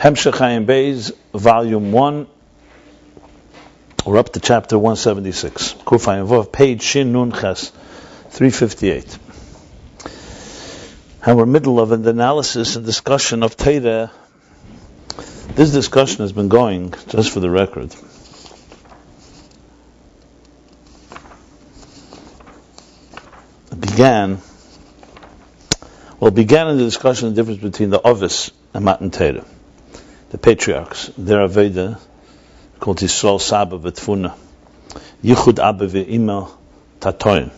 Hemshech Chaim Beis, Volume 1. We're up to chapter 176. Kufayim Vav, page Shin Nun Ches, 358. And we're middle of an analysis and discussion of Torah. This discussion has been going, just for the record, began in the discussion of the difference between the Ovis and Matan Torah, the patriarchs, their Aveda, called Yisrael Saba V'Tfuna, Yichud Abba V'Ima Tatoin,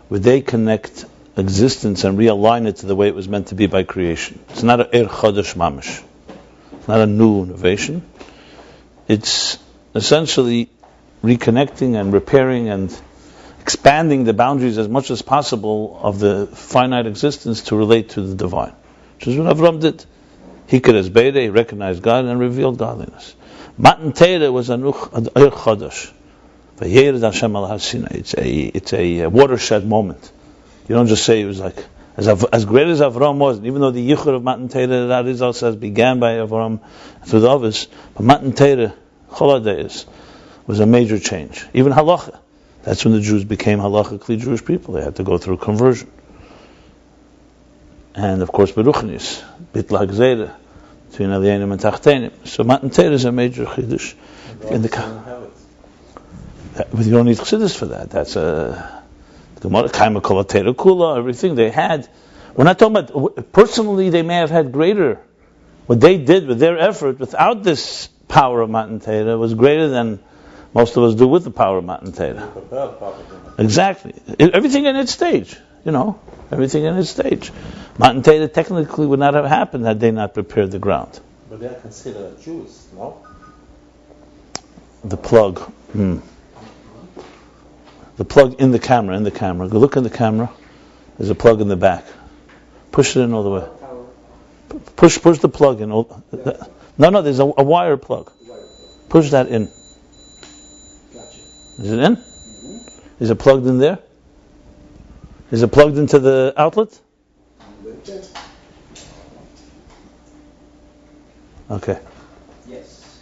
where they connect existence and realign it to the way it was meant to be by creation. It's not an Er Chodesh Mamish. It's not a new innovation. It's essentially reconnecting and repairing and expanding the boundaries as much as possible of the finite existence to relate to the divine. Which is what Avram did. He could as Beide, he recognized God and revealed godliness. Matan Torah was an Er Chodesh. It's a watershed moment. You don't just say it was like as great as Avram was, even though the Yichur of Matan Torah that Arizal says began by Avram through the Ovis, but Matan Torah Chol HaDeis was a major change. Even Halacha. That's when the Jews became halachically Jewish people. They had to go through conversion. And of course, Beruchnis, Bitla Gzeira, between Alienim and Tachtenim. So Matan Torah is a major Chiddush. You don't need Chiddush for that. That's a Gemara, Kaima Kol HaTorah Kula, everything they had. We're not talking about, personally they may have had greater, what they did with their effort without this power of Matan Torah was greater than most of us do with the power of Matan Torah. Exactly. Everything in its stage, everything in its stage. Matan Torah technically would not have happened had they not prepared the ground. But they are considered Jews, no? The plug. The plug in the camera. Go look in the camera. There's a plug in the back. Push it in all the way. Push the plug in. No, there's a wire plug. Push that in. Is it in? Mm-hmm. Is it plugged in there? Is it plugged into the outlet? Okay. Yes.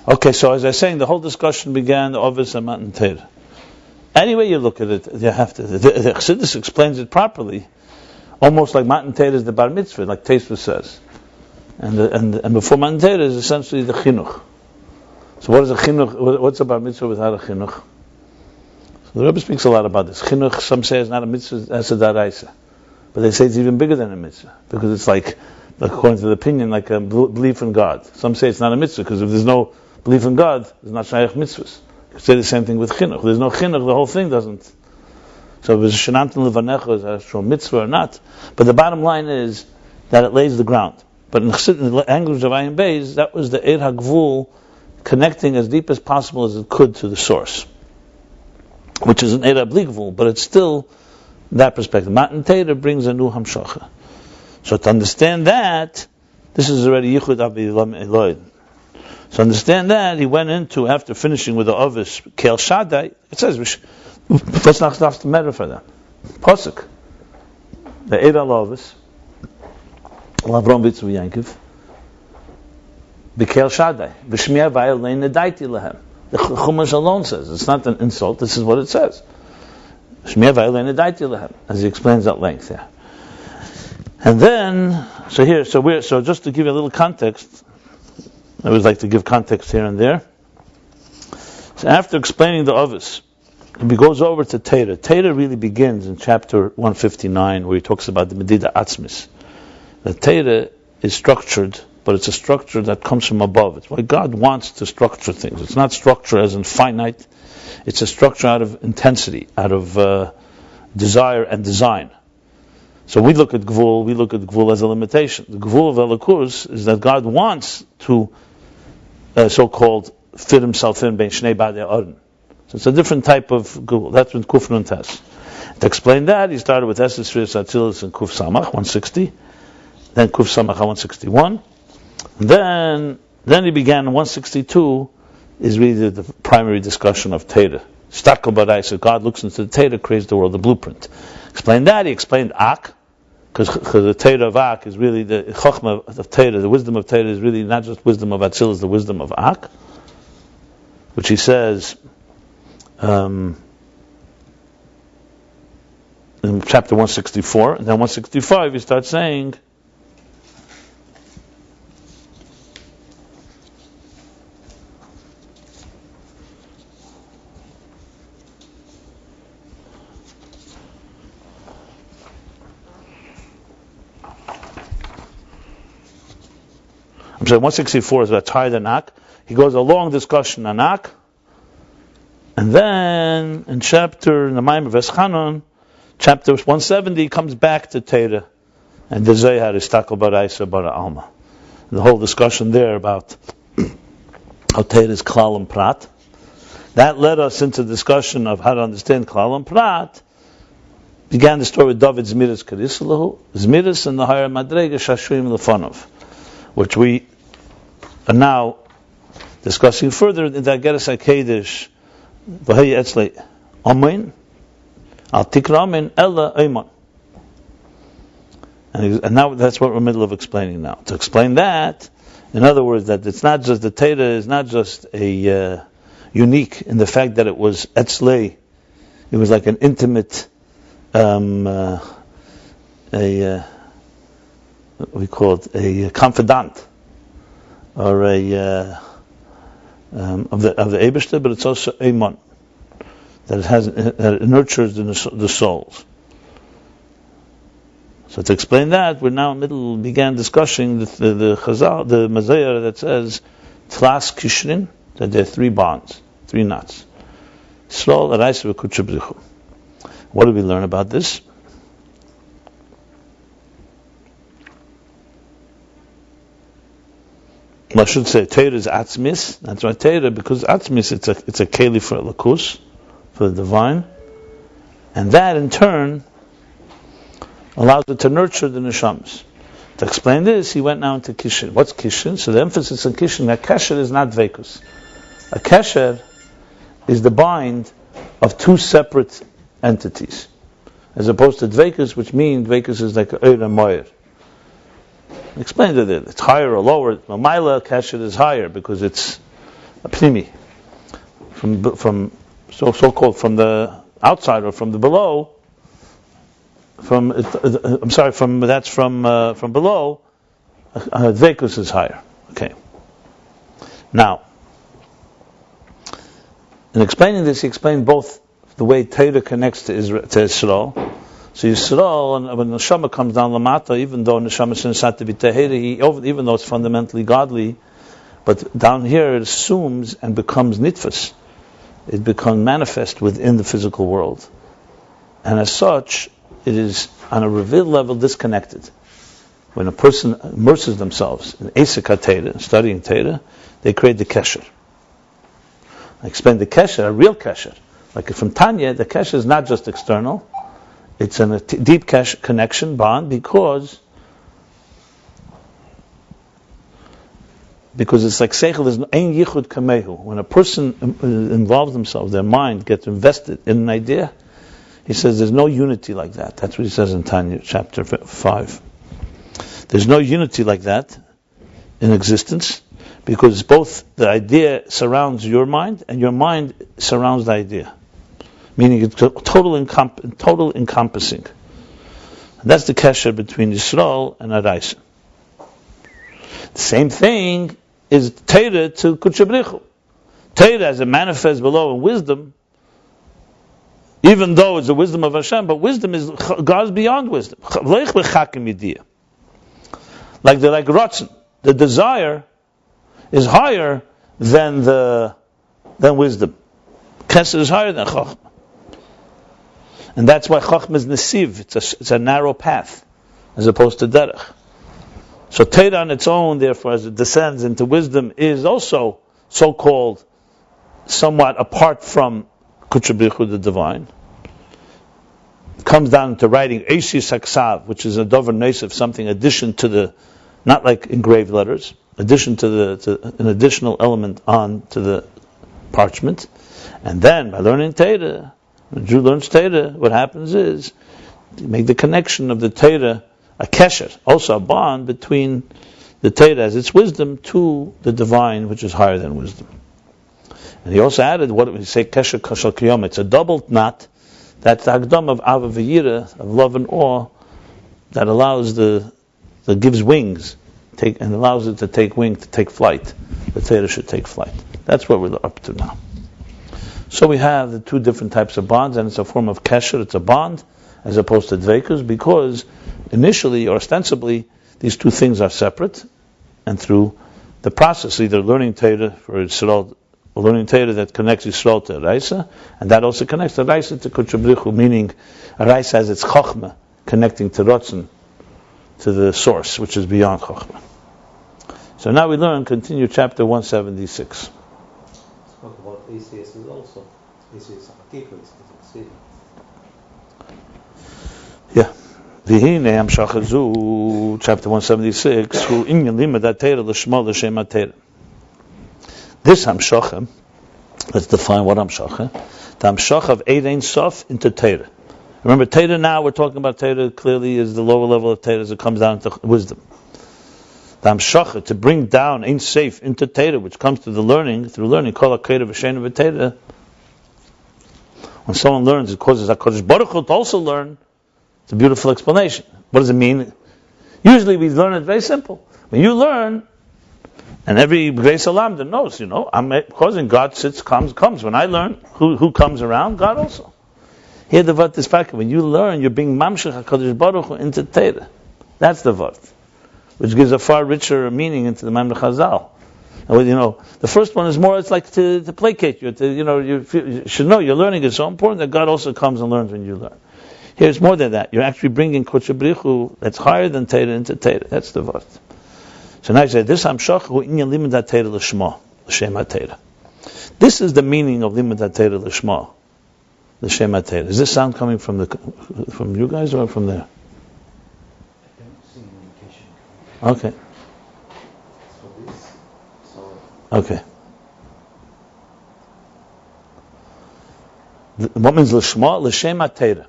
Okay, so as I was saying, the whole discussion began the Ovis and Matan Torah. Any way you look at it, you have to. The Chassidus explains it properly, almost like Matan Torah is the Bar Mitzvah, like Tosfos says, and before Matan Torah is essentially the Chinuch. So what is a chinuch? What's a bar mitzvah without a chinuch? So the Rebbe speaks a lot about this. Chinuch, some say, is not a mitzvah, as a daraisa, but they say it's even bigger than a mitzvah because it's like according to the opinion, like a belief in God. Some say it's not a mitzvah because if there's no belief in God, there's not shaykh mitzvahs. You say the same thing with chinuch. If there's no chinuch, the whole thing doesn't. So if it's shenantan levanecha is a actual mitzvah or not, but the bottom line is that it lays the ground. But in the language of Ayin Beis, that was the Eir HaGvul, connecting as deep as possible as it could to the source, which is an Eir HaBli, but it's still that perspective. Matan Torah brings a new Hamshacha. So to understand that, this is already Yichud Abi Eloid. So understand that, he went into, after finishing with the Ovis, Kel Shaddai, it says, what's not the matter for them? Pasuk. The Eir HaOvis, Avram Bitzur Yankiv, B'Kel Shaddai, B'Shmiya Va'alein Nedaiti Lehem. The Chumash alone says, it's not an insult, this is what it says. Shmiya Va'alein Nedaiti Lehem, as he explains at length there. And then, so just to give you a little context, I always like to give context here and there. So after explaining the Ovis, he goes over to Torah. Torah really begins in chapter 159, where he talks about the Medida Atzmis. The Torah is structured, but it's a structure that comes from above. It's why God wants to structure things. It's not structure as in finite. It's a structure out of intensity, out of desire and design. So we look at Gvul as a limitation. The Gvul of Elokus is that God wants to so-called fit himself in bein shnei badei aron. So it's a different type of Gvul. That's what Kuf Nun Tes. To explain that, he started with Estes Srius Atzilus and Kuf Samach 160, then Kuf Samach 161. Then he began 162 is really the primary discussion of Torah. Stakel Baraisa, God looks into the Torah, creates the world, the blueprint. Explained that, he explained Ak, because the Torah of Ak is really the Chochmah of Torah, the wisdom of Torah is really not just wisdom of Atzilus, the wisdom of Ak, which he says in chapter 164, and then 165 he starts saying, I'm sorry, 164 is about higher than Ak. He goes a long discussion on Ak, and then in the Maimon of Eschanon, chapter 170, comes back to Torah, and the Zohar is Takel Baraisa Bara Alma. The whole discussion there about how Torah is Klal and Prat. That led us into the discussion of how to understand Klal and Prat. Began the story with David Zmiris Karisalahu, Zmiris and the higher Madrega Shashuim Lefanov, which we are now discussing further in the Ageres HaKedesh, V'hei Etzlei Amen, Al Tikra Amen, Ella Eiman. And now that's what we're in the middle of explaining now. To explain that, in other words, that it's not just, the Torah is not just a unique in the fact that it was Etzlei, it was like an intimate, what we call it, a confidant, or a of the Eibishter, but it's also Eiman, that it nurtures the souls. So to explain that, we're now in the middle, began discussing the Chazal, the Mazayar that says Tlas Kishrin, that there are 3 bonds, 3 knots. Yisrael, Araisa, V'Kudsha B'Richu. What do we learn about this? Well, I should say Torah is Atzmis. That's why Torah, because Atzmis, it's a keli for Lakus, for the divine, and that in turn allows it to nurture the neshamas. To explain this, he went now into Kishin. What's Kishin? So the emphasis on Kishin, a Kesher is not Dveikus. A Kesher is the bind of 2 separate entities, as opposed to Dveikus, which means Dveikus is like Eir and Moyer. Explained that it's higher or lower. Maila Kesher is higher because it's a Pnimi, from so-called from the outside or from the below. From below. Dveikus is higher. Okay. Now, in explaining this, he explained both the way Torah connects to Yisrael. So Yisrael, and when Neshama comes down Lamata, even though Neshama is not to be Teheri, even though it's fundamentally godly, but down here it assumes and becomes nitfas. It becomes manifest within the physical world. And as such, it is on a revealed level disconnected. When a person immerses themselves in Esek HaTorah, studying Torah, they create the Kesher. I explained the Kesher, a real Kesher. Like from Tanya, the Kesher is not just external, it's a deep connection, bond, because it's like Seichel, there's ein yichud kamehu. When a person involves themselves, their mind gets invested in an idea, he says there's no unity like that. That's what he says in Tanya, chapter 5. There's no unity like that in existence, because both the idea surrounds your mind, and your mind surrounds the idea. Meaning it's total encompassing. And that's the kesher between Yisrael and Araisa. The same thing is Torah to Kudsha B'Richu. Torah, as it manifests below in wisdom, even though it's the wisdom of Hashem, but wisdom is God's beyond wisdom. Like Ratzon, the desire is higher than wisdom. Kesser is higher than Chochmah. And that's why Chochmah is Nesiv, it's a narrow path, as opposed to Derech. So Torah on its own, therefore, as it descends into wisdom, is also so-called somewhat apart from Kudsha B'Richu, the divine. It comes down to writing Eisis Haksav, which is a Dover Nesev, something addition to the, not like engraved letters, addition to an additional element on to the parchment. And then by learning Torah, when a Jew learns Torah, what happens is you make the connection of the Torah a kesher, also a bond between the Torah as its wisdom to the divine, which is higher than wisdom. And he also added what we say kesher kashal kiyom. It's a double knot. That's the hagdam of ava v'yira, of love and awe, that allows that gives wings, and allows it to take wing, to take flight. The Torah should take flight. That's what we're up to now. So we have the two different types of bonds, and it's a form of kesher. It's a bond, as opposed to dveikus, because initially or ostensibly these two things are separate, and through the process, either learning Torah for Yisrael, learning Torah that connects Yisrael to Raisa, and that also connects the Raisa to Kutshabrichu, meaning Raisa has its Chochmah, connecting to Rotzen, to the source, which is beyond Chochmah. So now we continue chapter 176. Spoke about ACS also. ACS is yeah. V'hine Hamshachazu, chapter 176, Hu inyan limud Torah l'shma l'shem Torah. This Hamshacha, let's define what Hamshacha. The Hamshacha of Eid Ein Sof into Torah. Remember, Torah now, we're talking about Torah clearly is the lower level of Torah as it comes down to wisdom. The Hamshacha, to bring down Ein Sof into Torah, which comes to the learning, through learning, Kol HaKedah V'Sheinu V'Torah. When someone learns, it causes HaKadosh Baruch Hu to also learn. It's a beautiful explanation. What does it mean? Usually we learn it very simple. When you learn, and every Beis Alamda knows, I'm causing God comes. When I learn, who comes around? God also. Here the Vart is back. When you learn, you're being Mamshech HaKadosh Baruch Hu into Torah. That's the Vart, which gives a far richer meaning into the Mamre Chazal. And, the first one is more, it's like to placate you. You should know your learning is so important that God also comes and learns when you learn. Here's more than that. You're actually bringing Kutshabrichu that's higher than Torah into Torah. That's the Vart. So now I say, this Hamshach hu inyan limud Torah l'shma, l'shem Torah. This is the meaning of limud Torah l'shma, l'shem Torah. Does this sound coming from you guys or from there? I don't see an indication. Okay. For this, so Okay. What means l'shma? L'shem Torah.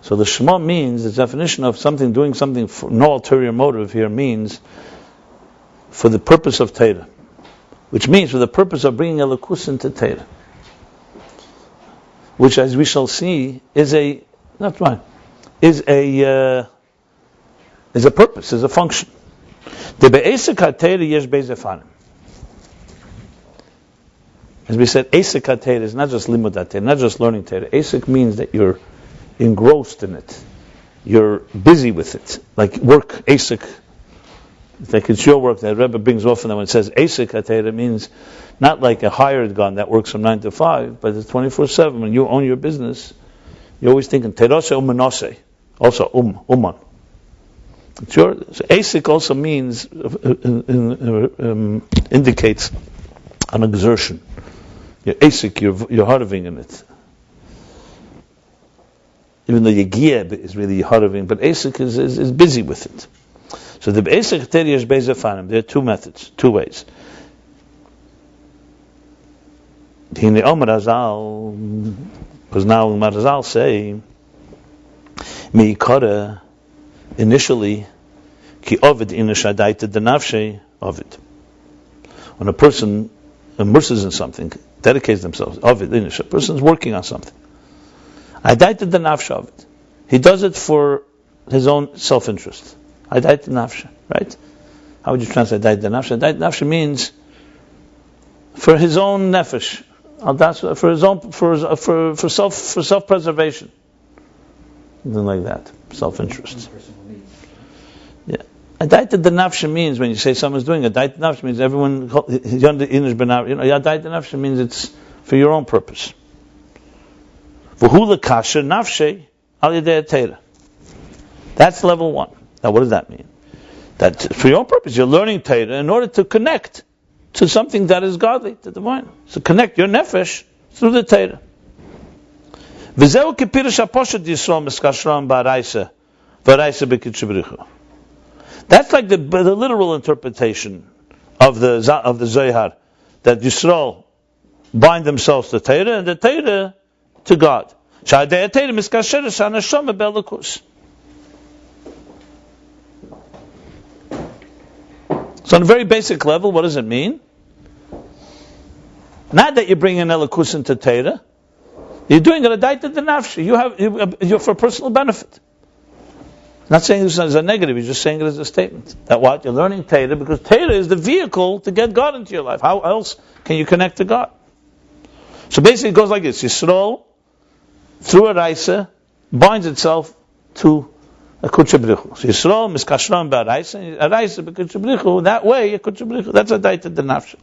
So the Shema means, the definition of doing something for no ulterior motive here means for the purpose of Torah, which means for the purpose of bringing Elokus into Torah, which, as we shall see, is a purpose, is a function. The be'esek ha'Torah yesh be'zefanim. As we said, esek ha'Torah is not just limud ha'Torah, not just learning Torah. Esek means that you're engrossed in it. You're busy with it. Like work, Asik. Like it's your work that Rebbe brings often that when it says Asik HaTorah, it means not like a hired gun that works from 9 to 5, but it's 24/7. When you own your business, you're always thinking, Terase umanase. Also, uman. It's your, so Asik also means, indicates an exertion. You're Asik, you're harving in it. Even though Yegiyah is really harving, but Asik is busy with it. So the Asik Torah is Bezefanim. There are two methods, two ways. Hine Omer Azal, because now Omer Azal say, Mi'ikara, initially, Ki Ovid Inashadaita Denavshe Ovid. When a person immerses in something, dedicates themselves, Ovid Inish, a person's working on something. I died to the nafsha of it. He does it for his own self-interest. I died to nafsha, right? How would you translate died to nafsha? Died to nafsha means for his own nefesh, for his own, for self-preservation, something like that, self-interest. Yeah, a died to the nafsha means when you say someone's doing a died to nafsha means everyone. A died to nafsha means it's for your own purpose. That's level one. Now what does that mean? That for your own purpose, you're learning Torah in order to connect to something that is godly, to divine. So connect your nefesh through the Torah. That's like the literal interpretation of the Zohar, that Yisrael bind themselves to Torah and the Torah to God. So on a very basic level, what does it mean? Not that you bring an Elokus into Torah. You're doing it a daita denafshi. You're for personal benefit. Not saying this as a negative, you're just saying it as a statement. That what? You're learning Torah because Torah is the vehicle to get God into your life. How else can you connect to God? So basically it goes like this. Yisrael, through a Raisa, binds itself to a Kutcha B'richu. So Yisrael, Miskashram B'Araisa, a Raisa B'Kutcha B'richu, that way, a Kutcha B'richu. That's a daita denafshi.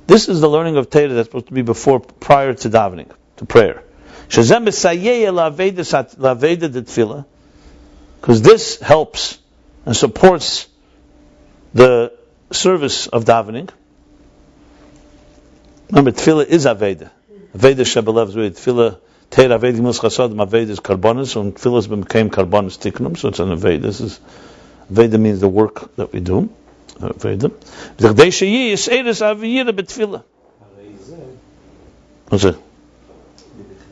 This is the learning of Torah that's supposed to be prior to davening, to prayer. Because this helps and supports the service of davening. Remember, tefillah is aveda. Aveda shebelev zuri. Tefillah, Torah aveda mus chasadim. Aveda is karbonis, and tefillah became karbonis tiknum. So it's an aveda. This is aveda means the work that we do. Aveda. Zechdei sheyi is eres aviyira betefillah. What's it?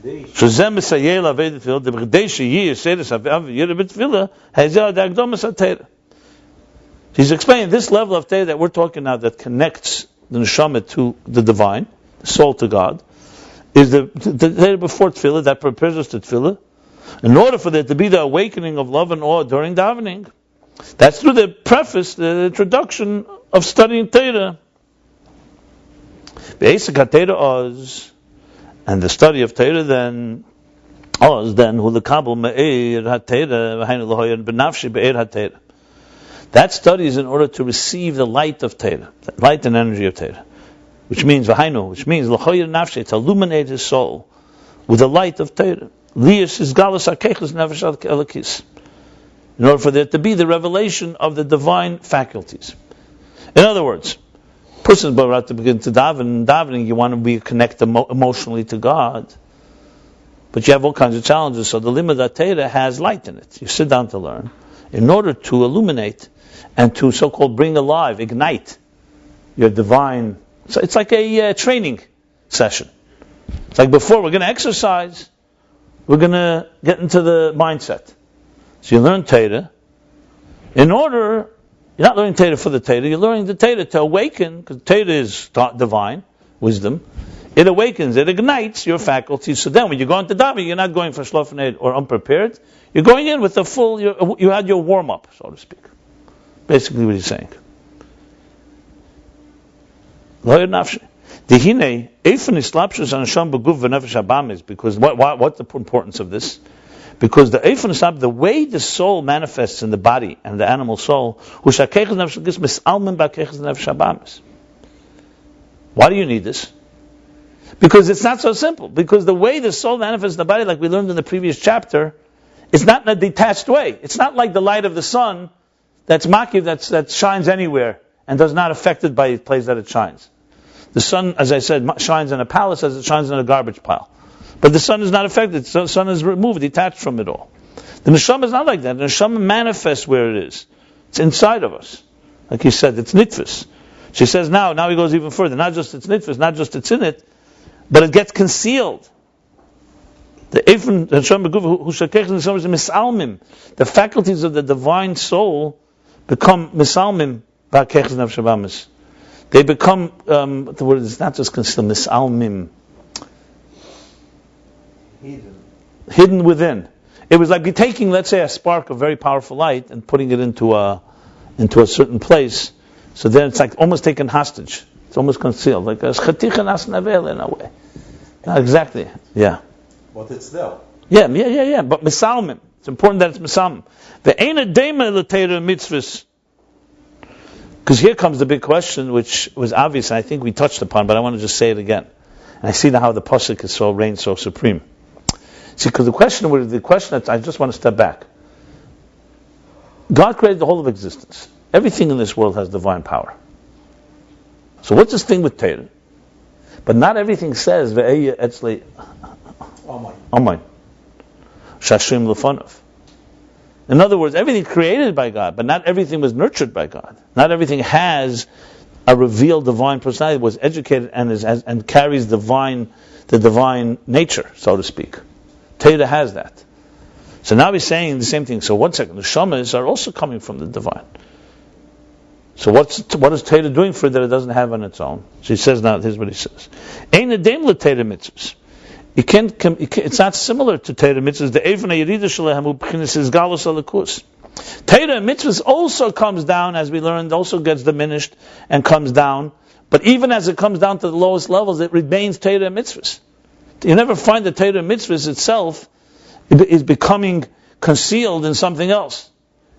Shezem misayel aveda tefillah. The zechdei sheyi is eres aviyira betefillah. Hazeh adagdomas atera. He's explaining this level of Torah that we're talking now that connects the neshama to the divine, the soul to God, is the Torah before tefillah that prepares us to tefillah. In order for there to be the awakening of love and awe during davening, that's through the preface, the introduction of studying Torah. And the study of Torah then, that study is in order to receive the light of Torah, the light and energy of Torah, which means l'choyer nafshi, to illuminate his soul with the light of Torah. Liyas is galus hakechus nefesh elokis, in order for there to be the revelation of the divine faculties. In other words, person's about to begin to davening, you want to be connected emotionally to God, but you have all kinds of challenges. So the limud Torah has light in it. You sit down to learn in order to illuminate and to so-called bring alive, ignite your divine. So it's like a training session. It's like before we're going to exercise, we're going to get into the mindset. So you learn Torah in order. You're not learning Torah for the Torah. You're learning the Torah to awaken, because Torah is divine wisdom. It awakens, it ignites your faculties. So then when you go into davening, you're not going for shlofnei or unprepared. You're going in with the full. You had your warm up, so to speak. Basically, what he's saying. Because what's the importance of this? Because the way the soul manifests in the body and the animal soul, why do you need this? Because it's not so simple. Because the way the soul manifests in the body, like we learned in the previous chapter, it's not in a detached way. It's not like the light of the sun that's makiv, that shines anywhere and does not affect it by the place that it shines. The sun, as I said, shines in a palace as it shines in a garbage pile. But the sun is not affected. The sun is removed, detached from it all. The neshama is not like that. The neshama manifests where it is. It's inside of us. Like he said, it's nitfis. She says now he goes even further. Not just it's nitfis, not just it's in it, but it gets concealed. The faculties of the divine soul become misalmim ba'kechz nefesh habamis. They become, the word is not just concealed, misalmim. Hidden within. It was like taking, let's say, a spark of very powerful light and putting it into a certain place. So then it's like almost taken hostage. It's almost concealed, like a chaticha nas navel in a way. Not exactly, yeah. But it's there. Yeah. But misalmim. It's important that it's misalmim. The ena dema l'teira mitzvahs. Because here comes the big question, which was obvious, and I think we touched upon, but I want to just say it again. And I see now how the pasuk is reigns so supreme. See, because the question that I just want to step back. God created the whole of existence. Everything in this world has divine power. So what's this thing with Torah? But not everything says ve'eya etzli amen. Shashim lefanov. In other words, everything created by God, but not everything was nurtured by God. Not everything has a revealed divine personality, was educated and carries the divine nature, so to speak. Torah has that. So now he's saying the same thing. So one second, the shamas are also coming from the divine. So what is Torah doing for it that it doesn't have on its own? So he says now, here's what he says. Ein edem l'Torah mitzvahs. It's not similar to Torah mitzvahs. The Eivna Yerida Shalehem Ubchinis is Galus Alakus. Torah mitzvahs also comes down, as we learned, also gets diminished and comes down. But even as it comes down to the lowest levels, it remains Torah mitzvahs. You never find the Torah mitzvahs itself is becoming concealed in something else.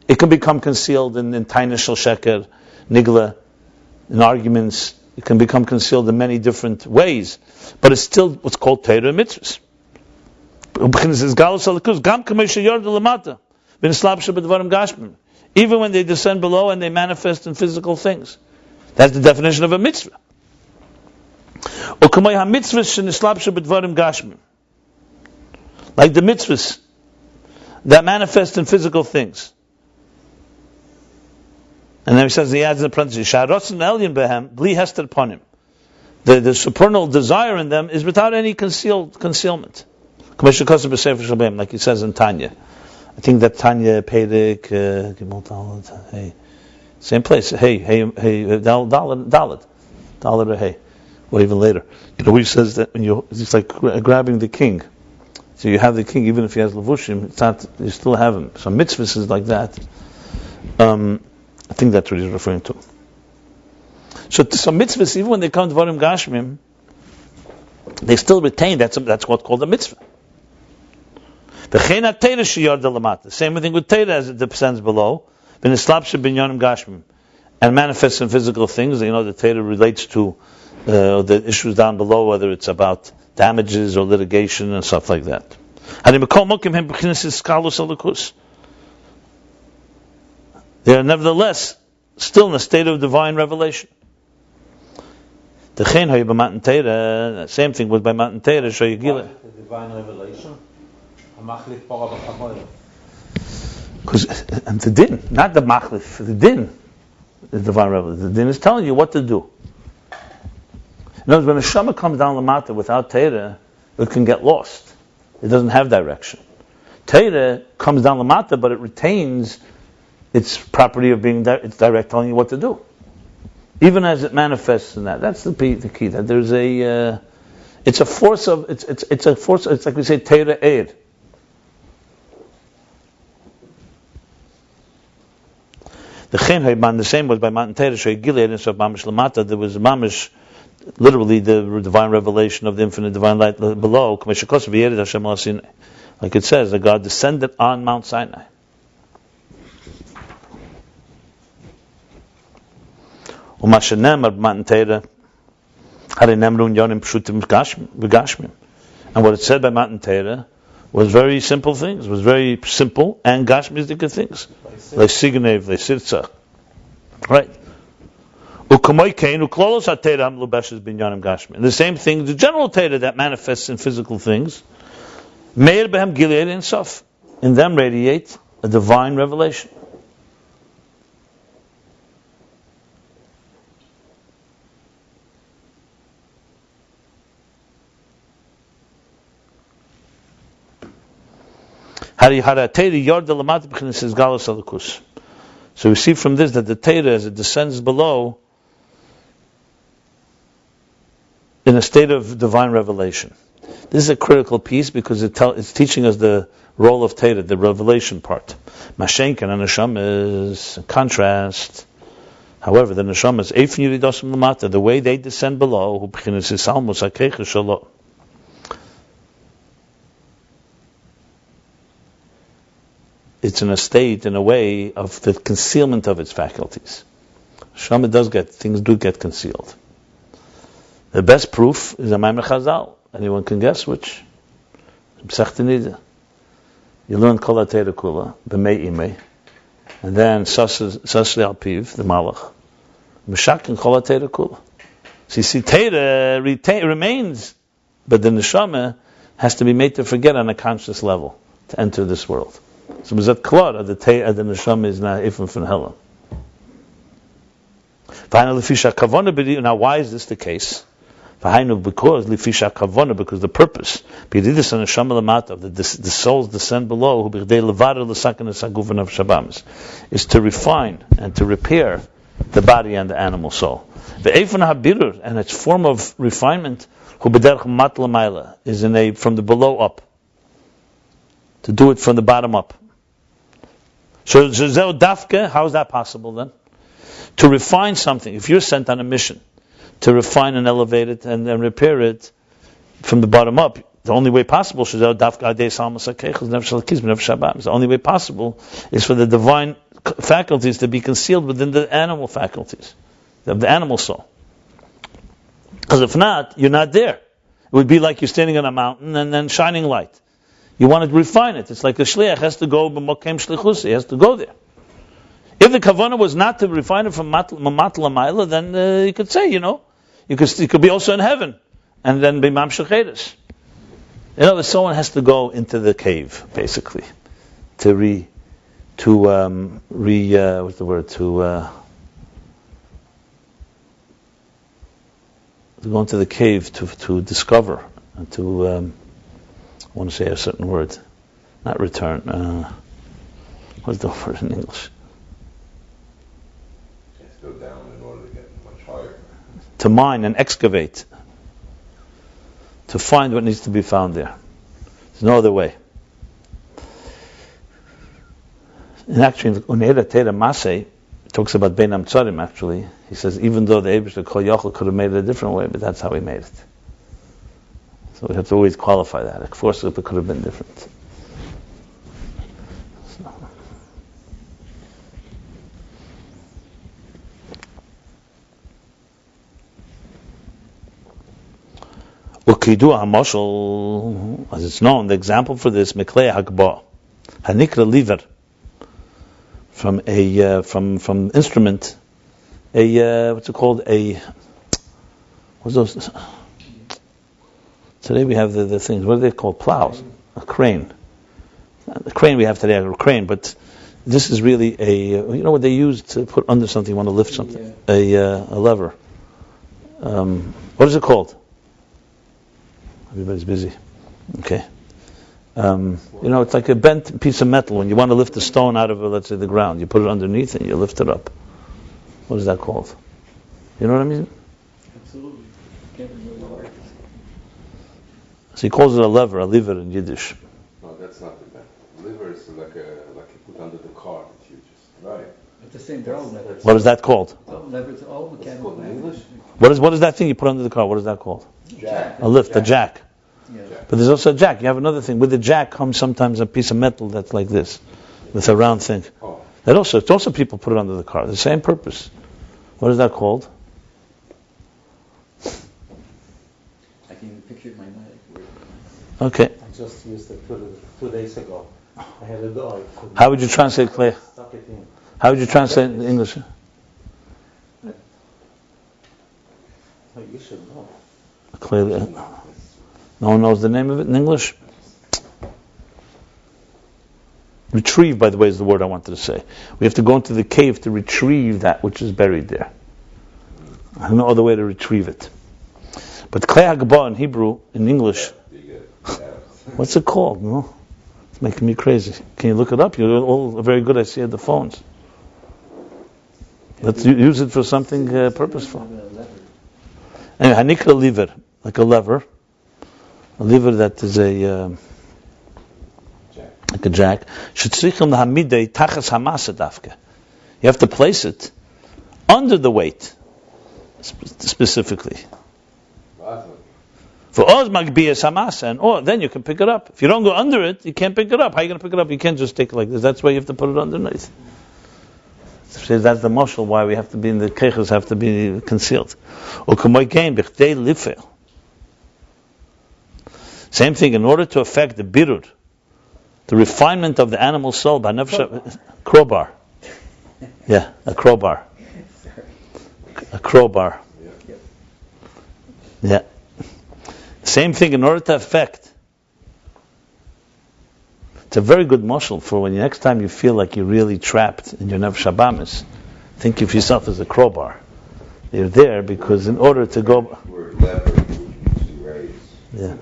It can become concealed in Taina Shel Sheker, Nigla, in arguments. It can become concealed in many different ways. But it's still what's called Torah mitzvahs. Even when they descend below and they manifest in physical things. That's the definition of a mitzvah. Like the mitzvahs that manifest in physical things. And then he says, he adds in the parentheses, the supernal desire in them is without any concealment. Like he says in Tanya. I think that Tanya, Perek, hey, same place. Hey, Dalet, or hey, or even later. He says that when it's like grabbing the king. So you have the king, even if he has levushim, it's not, you still have him. So mitzvahs is like that. I think that's what he's referring to. So some mitzvahs, even when they come to Dvarim Gashmim, they still retain, that's what's called a mitzvah. The same thing with Torah as it descends below, and manifests in physical things. The Torah relates to the issues down below, whether it's about damages or litigation and stuff like that. They are nevertheless still in a state of divine revelation. The same thing was by Matan Torah. The divine revelation. Because the din, not the machlif, the din, the divine revelation. The din is telling you what to do. In other words, when a shama comes down Lamata without Torah, it can get lost. It doesn't have direction. Torah comes down Lamata, but it retains its property of being it's direct, telling you what to do. Even as it manifests in that. That's the key. That there's it's a force of, it's a force, it's like we say, Torah Eid. The same was by Matan Torah, Gilead, instead of Mamish Lamata, there was Mamish, literally the divine revelation of the infinite divine light below, like it says, that God descended on Mount Sinai. And what it said by Matan Torah was very simple things, was very simple and Gashmizdika things. Like Siganev, like Sirtzah. Right. And the same thing, the general Torah that manifests in physical things, Meir Behem Gilead and Sof. In them radiate a divine revelation. So we see from this that the Torah, as it descends below, in a state of divine revelation. This is a critical piece because it's teaching us the role of Torah, the revelation part. Mashenken and Neshama is a contrast. However, the Neshama is Eifn Yiridosim Lamata, the way they descend below, it's in a state, in a way, of the concealment of its faculties. Shama things do get concealed. The best proof is a Maimer Chazal. Anyone can guess which? You learn Kol HaTeira Kula, B'mei Imei, and then Sasri Al-Piv, the Malach. Meshak and Kol HaTeira Kula. So you see, Teira remains, but the Neshama has to be made to forget on a conscious level to enter this world. So Mizat Klar, the Neshama is now Ifim from Hela. Finally, now why is this the case? Because lifisha kavona, because the purpose, b'yididus and neshama lamata, the souls descend below, who b'chdei levader l'sakenes haguf v'nefesh habamis, is to refine and to repair the body and the animal soul. Ve'efon habirur, and its form of refinement, who b'derech mat l'mayla, is from the below up, to do it from the bottom up. So zeo dafke, how is that possible then? To refine something, if you're sent on a mission to refine and elevate it and repair it from the bottom up, the only way possible, the only way possible is for the divine faculties to be concealed within the animal faculties of the animal soul. Because if not, you're not there. It would be like you're standing on a mountain and then shining light. You want to refine it. It's like the shliach has to go b'mokem shlichus. He has to go there. If the kavanah was not to refine it from matla ma'ila, then you could say, you could be also in heaven, and then be mamshech eres. Someone has to go into the cave, basically, to go into the cave to discover and to I want to say a certain word, not return. What's the word in English? Go down in order to get much higher. To mine and excavate, to find what needs to be found there. There's no other way. And actually, in Uneda Teda Maseh, it talks about Bein Hamtzarim, actually. He says, even though the Eibishter Kol Yochel could have made it a different way, but that's how he made it. So we have to always qualify that. Of course, it could have been different. Ukidu HaMoshel, as it's known, the example for this, Meklei Hagba, Hanikra Liver, from instrument, what's it called? What's those? Today we have the things. What are they called? Plows. A crane. The crane we have today, a crane, but this is really what they use to put under something. You want to lift something? A lever. What is it called? Everybody's busy. Okay. It's like a bent piece of metal. When you want to lift a stone out of, let's say, the ground, you put it underneath and you lift it up. What is that called? You know what I mean? Absolutely. So he calls it a lever in Yiddish. No, that's not the bent. Liver is like you put under the car that you just. Right. It's the same. They're all levers. What is that called? Levers, all mechanical. In English? What is that thing you put under the car? What is that called? Jack. A lift, a jack. Yeah. But there's also a jack. You have another thing. With the jack comes sometimes a piece of metal that's like this, with a round thing. Oh. It's also people put it under the car. The same purpose. What is that called? I can even picture it in my mind. Okay. I just used it 2 days ago. I had a dog. How would you translate, Clay? Stuck it in. How would you translate in English? Oh, you should know. Clay, no one knows the name of it in English? Retrieve, by the way, is the word I wanted to say. We have to go into the cave to retrieve that which is buried there. I have no other way to retrieve it. But Klei Hagba in Hebrew, in English, what's it called? No? It's making me crazy. Can you look it up? You're all very good, I see, at the phones. Let's use it for something purposeful. Anyway, Hanikra Liver, like a lever. A lever that is like a jack. You have to place it under the weight, specifically. For Oz Magbiyas Hamasa, and then you can pick it up. If you don't go under it, you can't pick it up. How are you going to pick it up? You can't just take it like this. That's why you have to put it underneath. So that's the mashal why we have to be in the keiches, have to be concealed. Same thing, in order to affect the birur, the refinement of the animal soul, by crowbar. Yeah, a crowbar. A crowbar. Yeah. Same thing, in order to affect. It's a very good mashal for when next time you feel like you're really trapped in your nefesh habamis. Think of yourself as a crowbar. You're there because in order to go. Word lever. Yeah.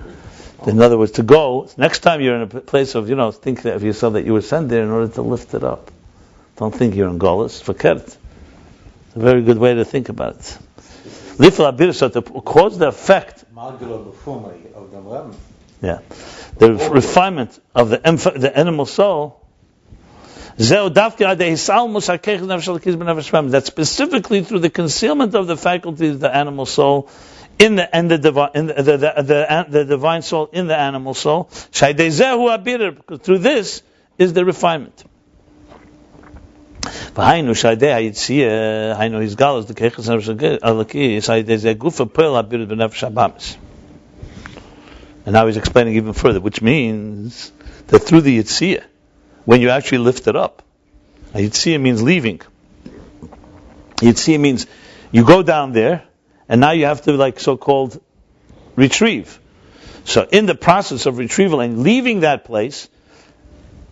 In other words, to go, next time you're in a place of, think of yourself that you were sent there in order to lift it up. Don't think you're in Golis. Fakert. It's a very good way to think about it. Lifla bir, so to cause the effect. Of the Ram. Yeah. The refinement of the animal soul. That's specifically through the concealment of the faculties of the animal soul in the divine soul in the animal soul. Because through this is the refinement. And now he's explaining even further, which means that through the Yitzhiyah, when you actually lift it up, Yitzhiyah means leaving. Yitzhiyah means you go down there, and now you have to, so-called, retrieve. So in the process of retrieval and leaving that place,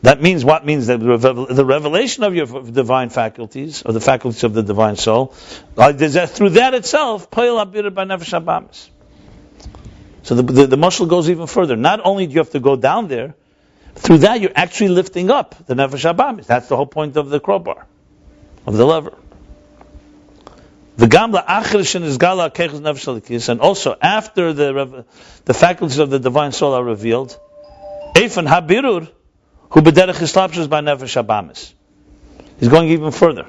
that means what? Means that the revelation of your divine faculties, or the faculties of the divine soul, through that itself, so the mashal goes even further. Not only do you have to go down there, through that you're actually lifting up the nefesh habamis. That's the whole point of the crowbar, of the lever. And also after the faculties of the divine soul are revealed, Eifan habirur hu b'derech hislapshus by nefesh habamis. He's going even further.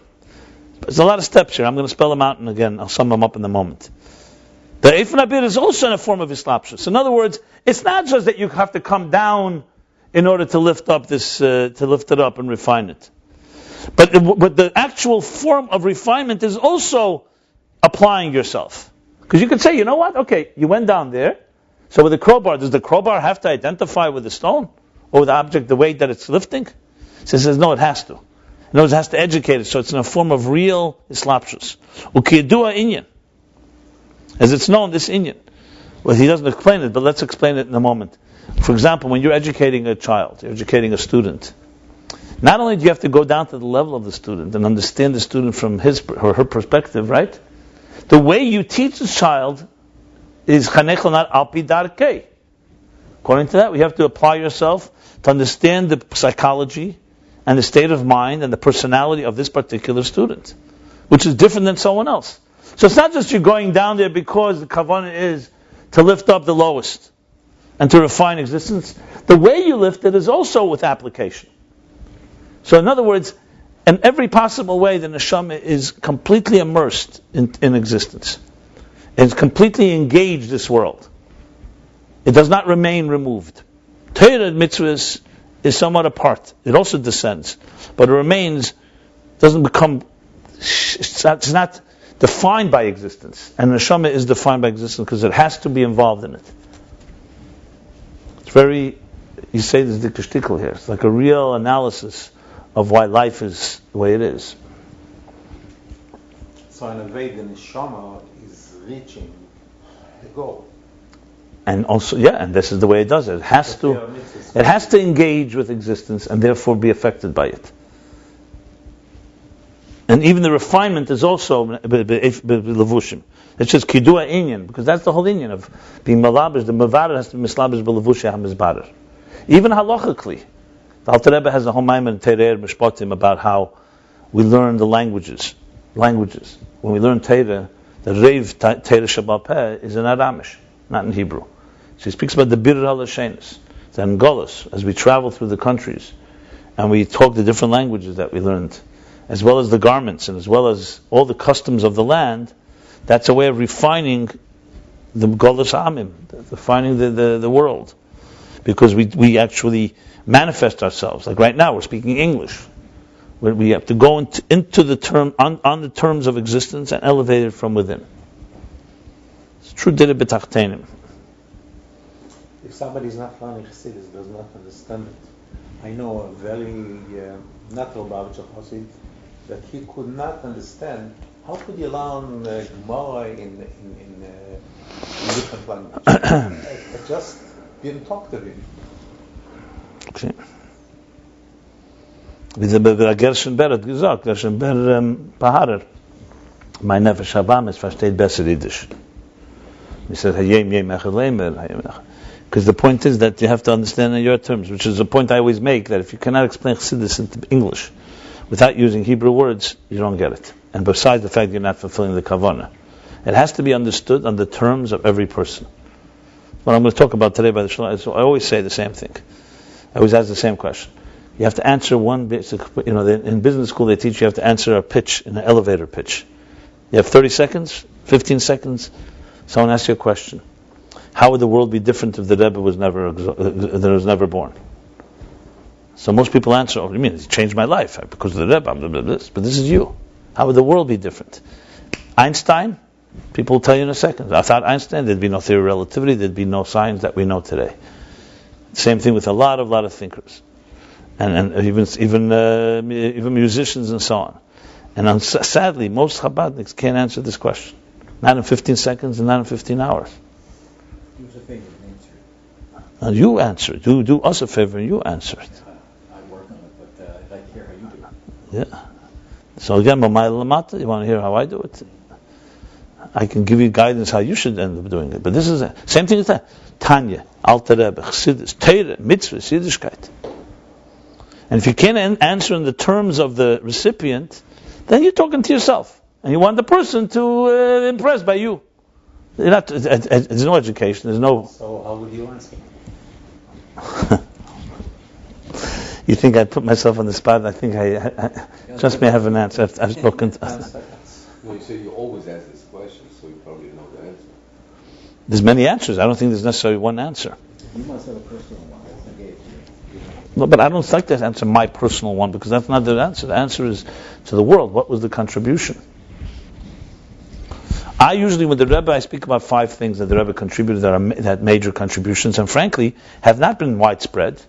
There's a lot of steps here. I'm going to spell them out, and again I'll sum them up in a moment. The Eifan habir is also in a form of hislapshus. In other words, it's not just that you have to come down in order to lift up this, to lift it up and refine it. But the actual form of refinement is also applying yourself. Because you could say, you know what? Okay, you went down there. So with the crowbar, does the crowbar have to identify with the stone? Or with the object, the weight that it's lifting? He says, no, it has to. In other words, it has to educate it. So it's in a form of real islapshus. Ukiyadua inyan. As it's known, this inyan. Well, he doesn't explain it, but let's explain it in a moment. For example, when you're educating a child, you're educating a student, not only do you have to go down to the level of the student and understand the student from his or her perspective, right? The way you teach the child is chanech lanat al pi darkei. According to that, we have to apply yourself to understand the psychology and the state of mind and the personality of this particular student, which is different than someone else. So it's not just you're going down there because the kavanah is to lift up the lowest and to refine existence. The way you lift it is also with application. So in other words, in every possible way, the neshama is completely immersed in existence. It's completely engaged this world. It does not remain removed. Torah mitzvahs is somewhat apart. It also descends. But it remains, doesn't become, it's not defined by existence. And neshama is defined by existence because it has to be involved in it. It's very, you say this the kashtikl here. It's like a real analysis of why life is the way it is. So in a way, the neshama is reaching the goal. And also, and this is the way it does it. It has to engage with existence and therefore be affected by it. And even the refinement is also levushim. It's just kidua inyan, because that's the whole inyan of being malabish. The mevarer has to be mislabish b'levushim hamizbarer. Even halachically, the Alter Rebbe has a whole maimer in Tereir Mishpatim about how we learn the languages. When we learn Tereir, the Reiv Tereir Shabbat Peh is in Aramish, not in Hebrew. So he speaks about the Bir HaLashenis, the Angolas, as we travel through the countries and we talk the different languages that we learned, as well as the garments and as well as all the customs of the land. That's a way of refining the Golas Amim, refining the world, because we actually manifest ourselves. Like right now, we're speaking English. We have to go into the term on the terms of existence and elevate it from within. It's true did it b'tachtenim. If somebody is not learning Chassidus, does not understand it. I know a very not Lubavitcher Chassid that he could not understand. How could you learn Gemara in different languages? I just didn't talk to him. Okay. Der Gershonber hat gesagt, Gershonber Paharer, mein Nefesh Habamis versteht besser Yiddish. He said, Hayem Echad Leimer. Because the point is that you have to understand in your terms, which is a point I always make, that if you cannot explain Chassidus into English without using Hebrew words, you don't get it. And besides the fact you're not fulfilling the kavanah. It has to be understood on the terms of every person. What I'm going to talk about today by the Shulchan, I always say the same thing. I always ask the same question. You have to answer one basic, in business school they teach you have to answer a pitch, in an elevator pitch. You have 30 seconds, 15 seconds, someone asks you a question. How would the world be different if the Rebbe was never born? So most people answer, oh, you mean, it changed my life because of the Rebbe, I'm this. But this is you. How would the world be different? Einstein, people will tell you in a second. Without Einstein, there'd be no theory of relativity, there'd be no science that we know today. Same thing with a lot of thinkers. And even musicians and so on. And sadly, most Chabadniks can't answer this question. Not in 15 seconds and not in 15 hours. Do us a favor and answer it. And you answer it. Do us a favor and you answer it. I work on it, but I'd like to hear how you do it. Yeah. So again, B'may Lamata, you want to hear how I do it? I can give you guidance how you should end up doing it. But this is the same thing as that. Tanya, Alter Rebbe, Chassidus, Teire, Mitzvah, Yiddishkeit. And if you can't answer in the terms of the recipient, then you're talking to yourself. And you want the person to impress by you. You're not, there's no education, there's no... So how would you answer? You think I put myself on the spot? I think trust me, I have an answer. I've spoken to... No, you say you always ask this question, so you probably know the answer. There's many answers. I don't think there's necessarily one answer. You must have a personal one. That's I gave you. No, but I don't like to answer my personal one because that's not the answer. The answer is to the world. What was the contribution? I usually, with the Rebbe, I speak about 5 things that the Rebbe contributed that had major contributions, and frankly, have not been widespread.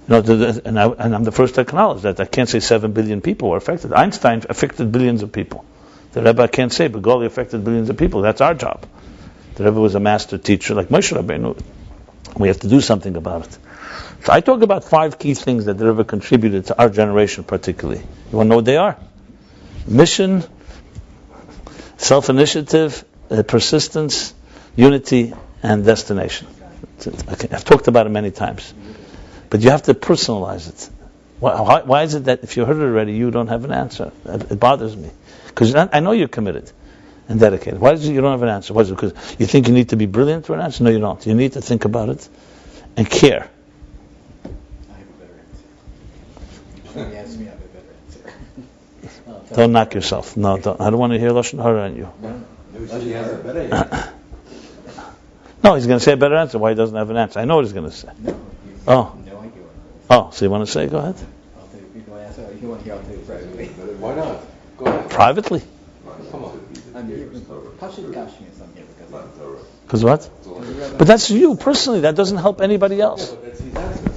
And I'm the first to acknowledge that. I can't say 7 billion people were affected. Einstein affected billions of people. The Rebbe I can't say, but Goli affected billions of people. That's our job. The Rebbe was a master teacher like Moshe Rabbeinu. We have to do something about it. So I talk about 5 key things that the Rebbe contributed to our generation particularly. You want to know what they are? Mission, self-initiative, persistence, unity, and destination. Okay, I've talked about it many times. But you have to personalize it. Why is it that if you heard it already, you don't have an answer? It bothers me. Because I know you're committed and dedicated. Why is it you don't have an answer? Why is it because you think you need to be brilliant for an answer? No, you don't. You need to think about it and care. I have a better answer. If you ask me, I have a better answer. Don't knock yourself. No, don't. I don't want to hear Lashon Hara on you. Maybe he has a better answer. No, he's going to say a better answer. Why he doesn't have an answer? I know what he's going to say. No, Oh. no idea. Oh, so you want to say? Go ahead. I'll tell you. If you want to answer, if you want to hear, I'll tell you privately. Why not? Go ahead. Privately? Come on. I'm here. Pashut Gashmias, I'm here because Because what? But that's you personally. That doesn't help anybody else. But that's his answer.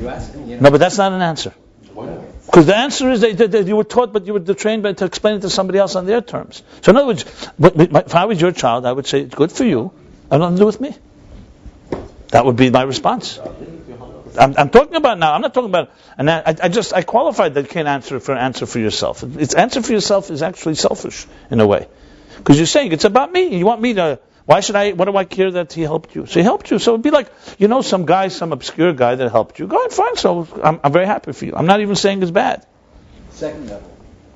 you ask me. No, but that's not an answer. Why not? Because the answer is that you were taught, but you were trained to explain it to somebody else on their terms. So in other words, if I was your child, I would say, it's good for you. I don't have to do with me. That would be my response. I'm talking about now. I'm not talking about, and I qualified that you can't answer for yourself. It's answer for yourself is actually selfish in a way, because you're saying it's about me. You want me to. Why should I? What do I care that he helped you? So he helped you. So it'd be like some guy, some obscure guy that helped you. Go ahead, fine. So I'm very happy for you. I'm not even saying it's bad. Second level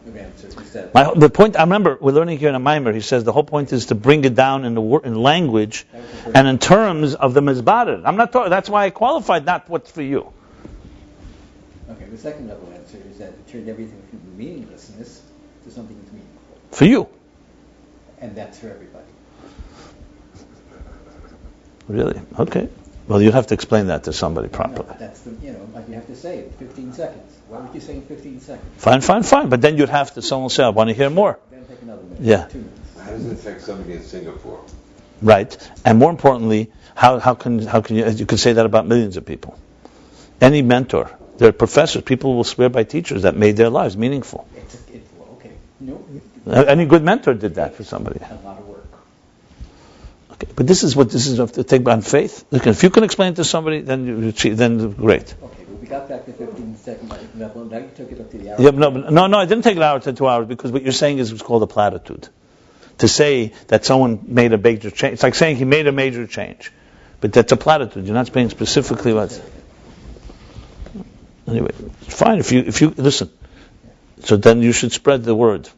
of answer is that The point I remember we're learning here in a Maimer. He says the whole point is to bring it down in language and in terms of the mizbarer. I'm not talking. That's why I qualified, not what's for you. okay. The second level answer is that it turned everything from meaninglessness to something that's meaningful, For you, and that's for everybody. really? Okay. Well, you'd have to explain that to somebody No, properly. that's like you have to say it 15 seconds. Why would you say in 15 seconds? Fine. But then you'd have to. Someone say, "I want to hear more." Then take another minute. Yeah. 2 minutes. How does it affect somebody in Singapore? Right. And more importantly, how can you could say that about millions of people? Any mentor, there are professors, people will swear by teachers that made their lives meaningful. It's okay. No, Any good mentor did that for somebody. a lot of work. Okay. But this is to take on faith. Look, if you can explain it to somebody, then great. Okay, well, we got back to 15-second level. Now you took it up to the hour. Yeah, no, I didn't take an hour to 2 hours because what you're saying is what's called a platitude. To say that someone made a major change, it's like saying he made a major change. But that's a platitude. You're not saying specifically what. Anyway, fine. If you listen, so then you should spread the word.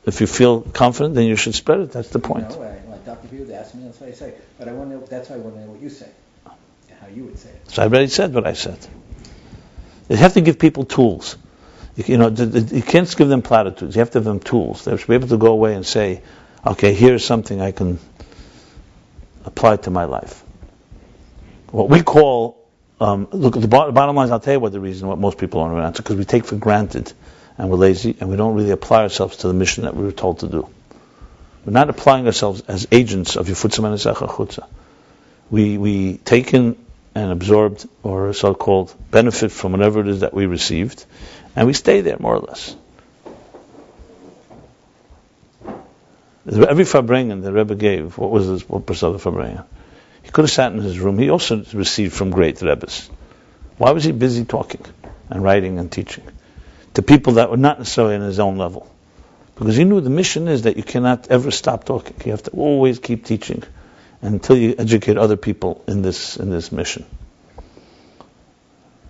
If you feel confident, then you should spread it. That's the point. No, I talk to people, they ask me, that's what I say. But I want to know, that's why I want to know what you say, and how you would say it. So I already said what I said. You have to give people tools. You can't give them platitudes. You have to give them tools. They should be able to go away and say, okay, here's something I can apply to my life. What we call, look, the bottom line is, I'll tell you what the reason, what most people don't answer, because we take for granted, and we're lazy, and we don't really apply ourselves to the mission that we were told to do. We're not applying ourselves as agents of Yefutzah Menesecha Chutza. We take in and absorbed, or so-called benefit from whatever it is that we received, and we stay there, more or less. Every Farbrengen the Rebbe gave, what was this, what percent of Farbrengen? He could have sat in his room. He also received from great Rebbes. Why was he busy talking and writing and teaching to people that were not necessarily on his own level? Because he knew the mission is that you cannot ever stop talking. You have to always keep teaching until you educate other people in this mission.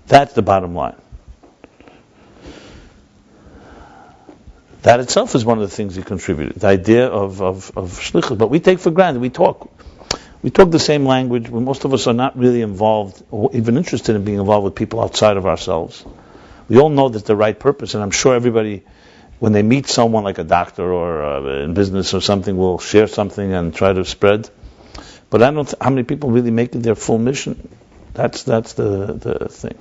That's the bottom line. That itself is one of the things he contributed. The idea of shlichus. But we take for granted. We talk the same language. Most of us are not really involved or even interested in being involved with people outside of ourselves. We all know that's the right purpose, and I'm sure everybody, when they meet someone like a doctor or in business or something, will share something and try to spread. But I don't how many people really make it their full mission. That's the thing.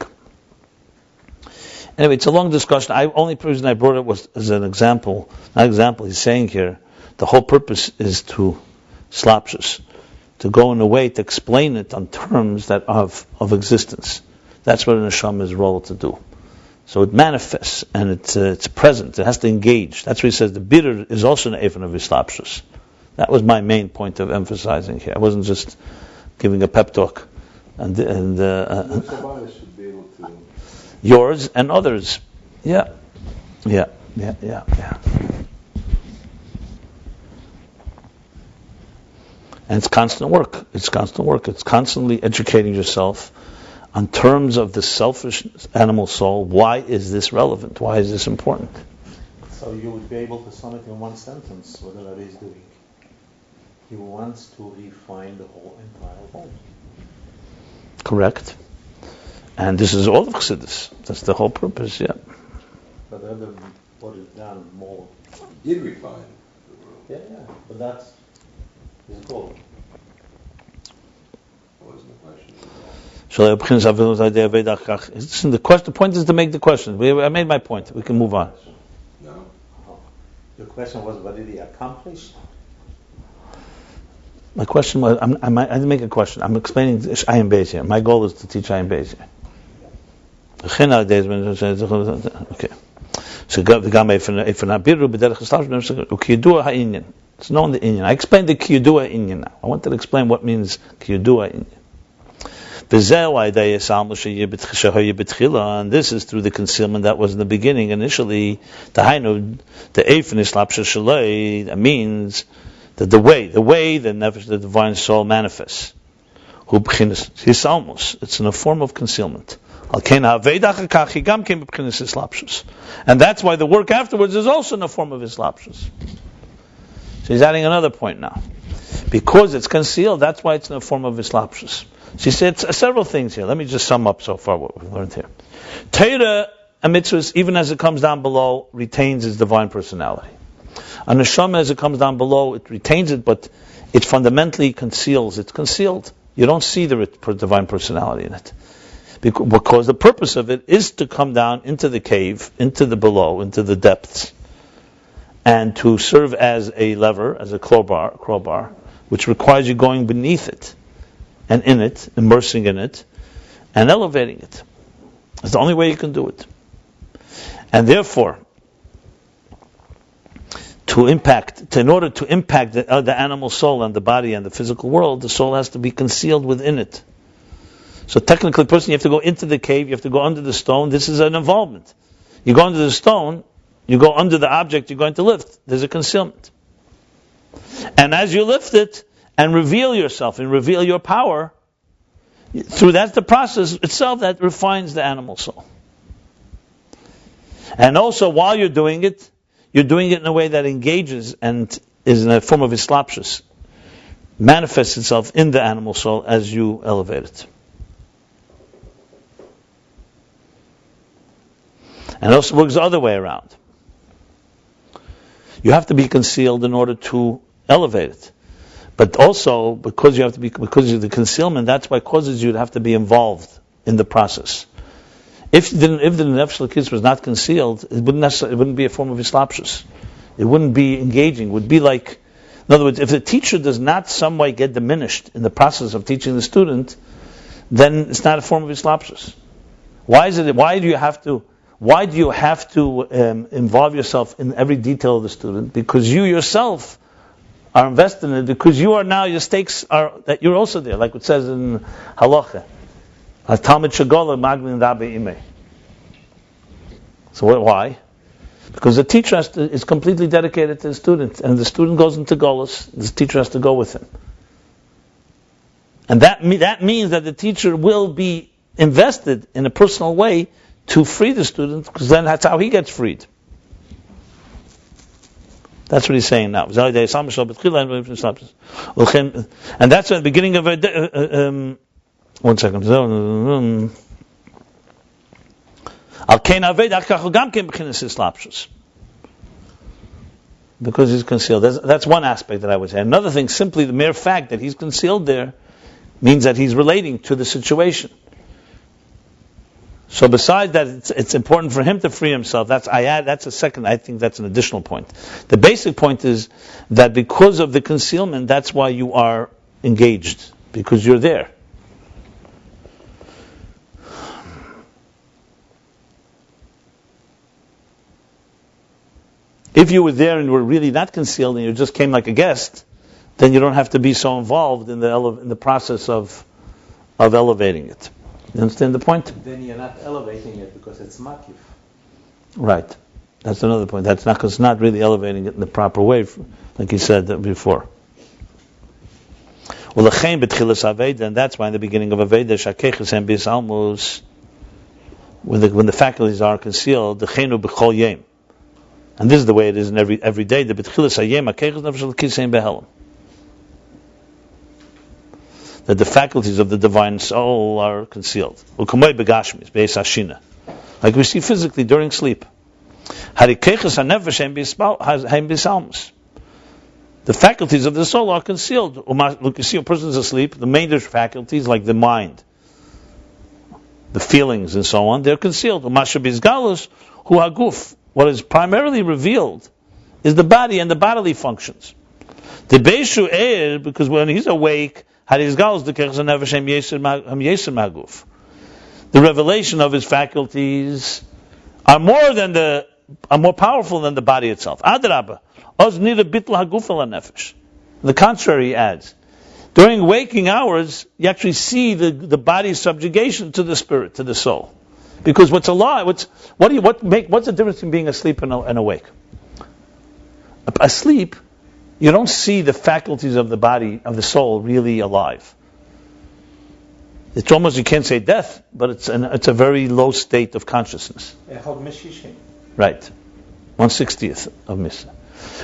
Anyway, it's a long discussion. Only reason I brought it was as an example. Not example. He's saying here, the whole purpose is to slapshus, to go in a way to explain it on terms that of existence. That's what an neshama's role to do. So it manifests and it's present. It has to engage. That's why he says the bitter is also an ephon of slapshus. That was my main point of emphasizing here. I wasn't just giving a pep talk. And should be able to. Yours and others. Yeah. And it's constant work. It's constantly educating yourself on terms of the selfish animal soul. Why is this relevant? Why is this important? So you would be able to sum it in one sentence, what the Rebbe is doing. He wants to refine the whole entire world. Correct. And this is all of Chassidus. That's the whole purpose, yeah. But the Rebbe put it down more. He did refine the world. Yeah, but that's his goal. That wasn't the question. Listen, the point is to make the question. I made my point. We can move on. No? The question was, what did he accomplish? My question was, I didn't make a question. I'm explaining Ayin Beis here. My goal is to teach Ayin Beis here. Okay. So it's known the Inyan. I explained the Kiyudua Inyan now. I wanted to explain what means Kiyudua Inyan. And this is through the concealment that was in the beginning. Initially, the that means that the way the nefesh, the divine soul manifests. It's in a form of concealment. And that's why the work afterwards is also in the form of islapshus. So he's adding another point now. Because it's concealed, that's why it's in the form of islapshus. So he said several things here. Let me just sum up so far what we've learned here. Torah and mitzvahs, even as it comes down below, retains its divine personality. A neshama, as it comes down below, it retains it, but it fundamentally conceals. It's concealed. You don't see the divine personality in it. Because the purpose of it is to come down into the cave, into the below, into the depths, and to serve as a lever, as a crowbar, which requires you going beneath it, and in it, immersing in it, and elevating it. It's the only way you can do it. And therefore, in order to impact the animal soul and the body and the physical world, the soul has to be concealed within it. So technically, you have to go into the cave, you have to go under the stone. This is an involvement. You go under the stone, you go under the object you're going to lift. There's a concealment. And as you lift it and reveal yourself and reveal your power, That's the process itself that refines the animal soul. And also, while you're doing it in a way that engages and is in a form of islapshus, manifests itself in the animal soul as you elevate it. And also works the other way around. You have to be concealed in order to elevate it. But also, because of the concealment, that's why it causes you to have to be involved in the process. If the nefesh l'kis was not concealed, it wouldn't be a form of islapshus. It wouldn't be engaging. It would be like, in other words, if the teacher does not some way get diminished in the process of teaching the student, then it's not a form of islapshus. Why do you have to involve yourself in every detail of the student? Because you yourself are invested in it, because you are now, your stakes are that you're also there, like it says in Halacha. Talmid Shagola Maglin Dabe Imei. So why? Because the teacher is completely dedicated to the student, and the student goes into Golos, the teacher has to go with him. And that means that the teacher will be invested in a personal way to free the student, because then that's how he gets freed. That's what he's saying now. And that's at the beginning of one second. Because he's concealed. That's one aspect that I would say. Another thing, simply the mere fact that he's concealed there means that he's relating to the situation. So besides that, it's important for him to free himself. That's a second, I think that's an additional point. The basic point is that because of the concealment, that's why you are engaged, because you're there. If you were there and were really not concealed and you just came like a guest, then you don't have to be so involved in the process of elevating it. You understand the point? Then you're not elevating it because it's makif. Right. That's another point. That's not because it's not really elevating it in the proper way, like you said before. Well, and that's why in the beginning of Aveda, shakeches and bisalmus, when the faculties are concealed, the chenu b'chol yem, and this is the way it is in every day. The betchilas hayem hakeches nefesh l'kis ein behelam. That the faculties of the divine soul are concealed. Like we see physically during sleep. The faculties of the soul are concealed. Look, you see a person's asleep, the major faculties like the mind, the feelings and so on, they're concealed. What is primarily revealed is the body and the bodily functions. The Beishu Er, because when he's awake, the revelation of his faculties are more powerful than the body itself. The contrary, he adds, during waking hours, you actually see the body's subjugation to the spirit, to the soul. Because what's alive? What's the difference between being asleep and awake? Asleep, you don't see the faculties of the body, of the soul, really alive. It's almost, you can't say death, but it's a very low state of consciousness. Right. 1/60th of Misa.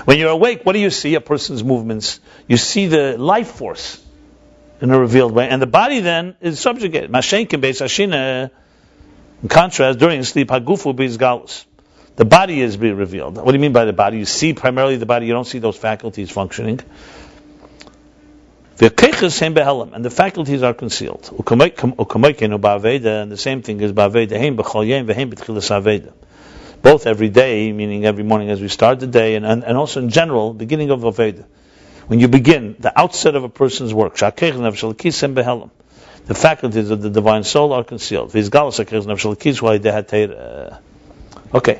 When you're awake, what do you see? A person's movements. You see the life force in a revealed way, and the body then is subjugated. Mashenkin beis hashina. In contrast, during sleep, hagufu beis galus. The body is being revealed. What do you mean by the body? You see primarily the body, you don't see those faculties functioning. And the faculties are concealed. And the same thing is both every day, meaning every morning as we start the day, and also in general, beginning of Aveda. When you begin, the outset of a person's work, the faculties of the divine soul are concealed. Okay.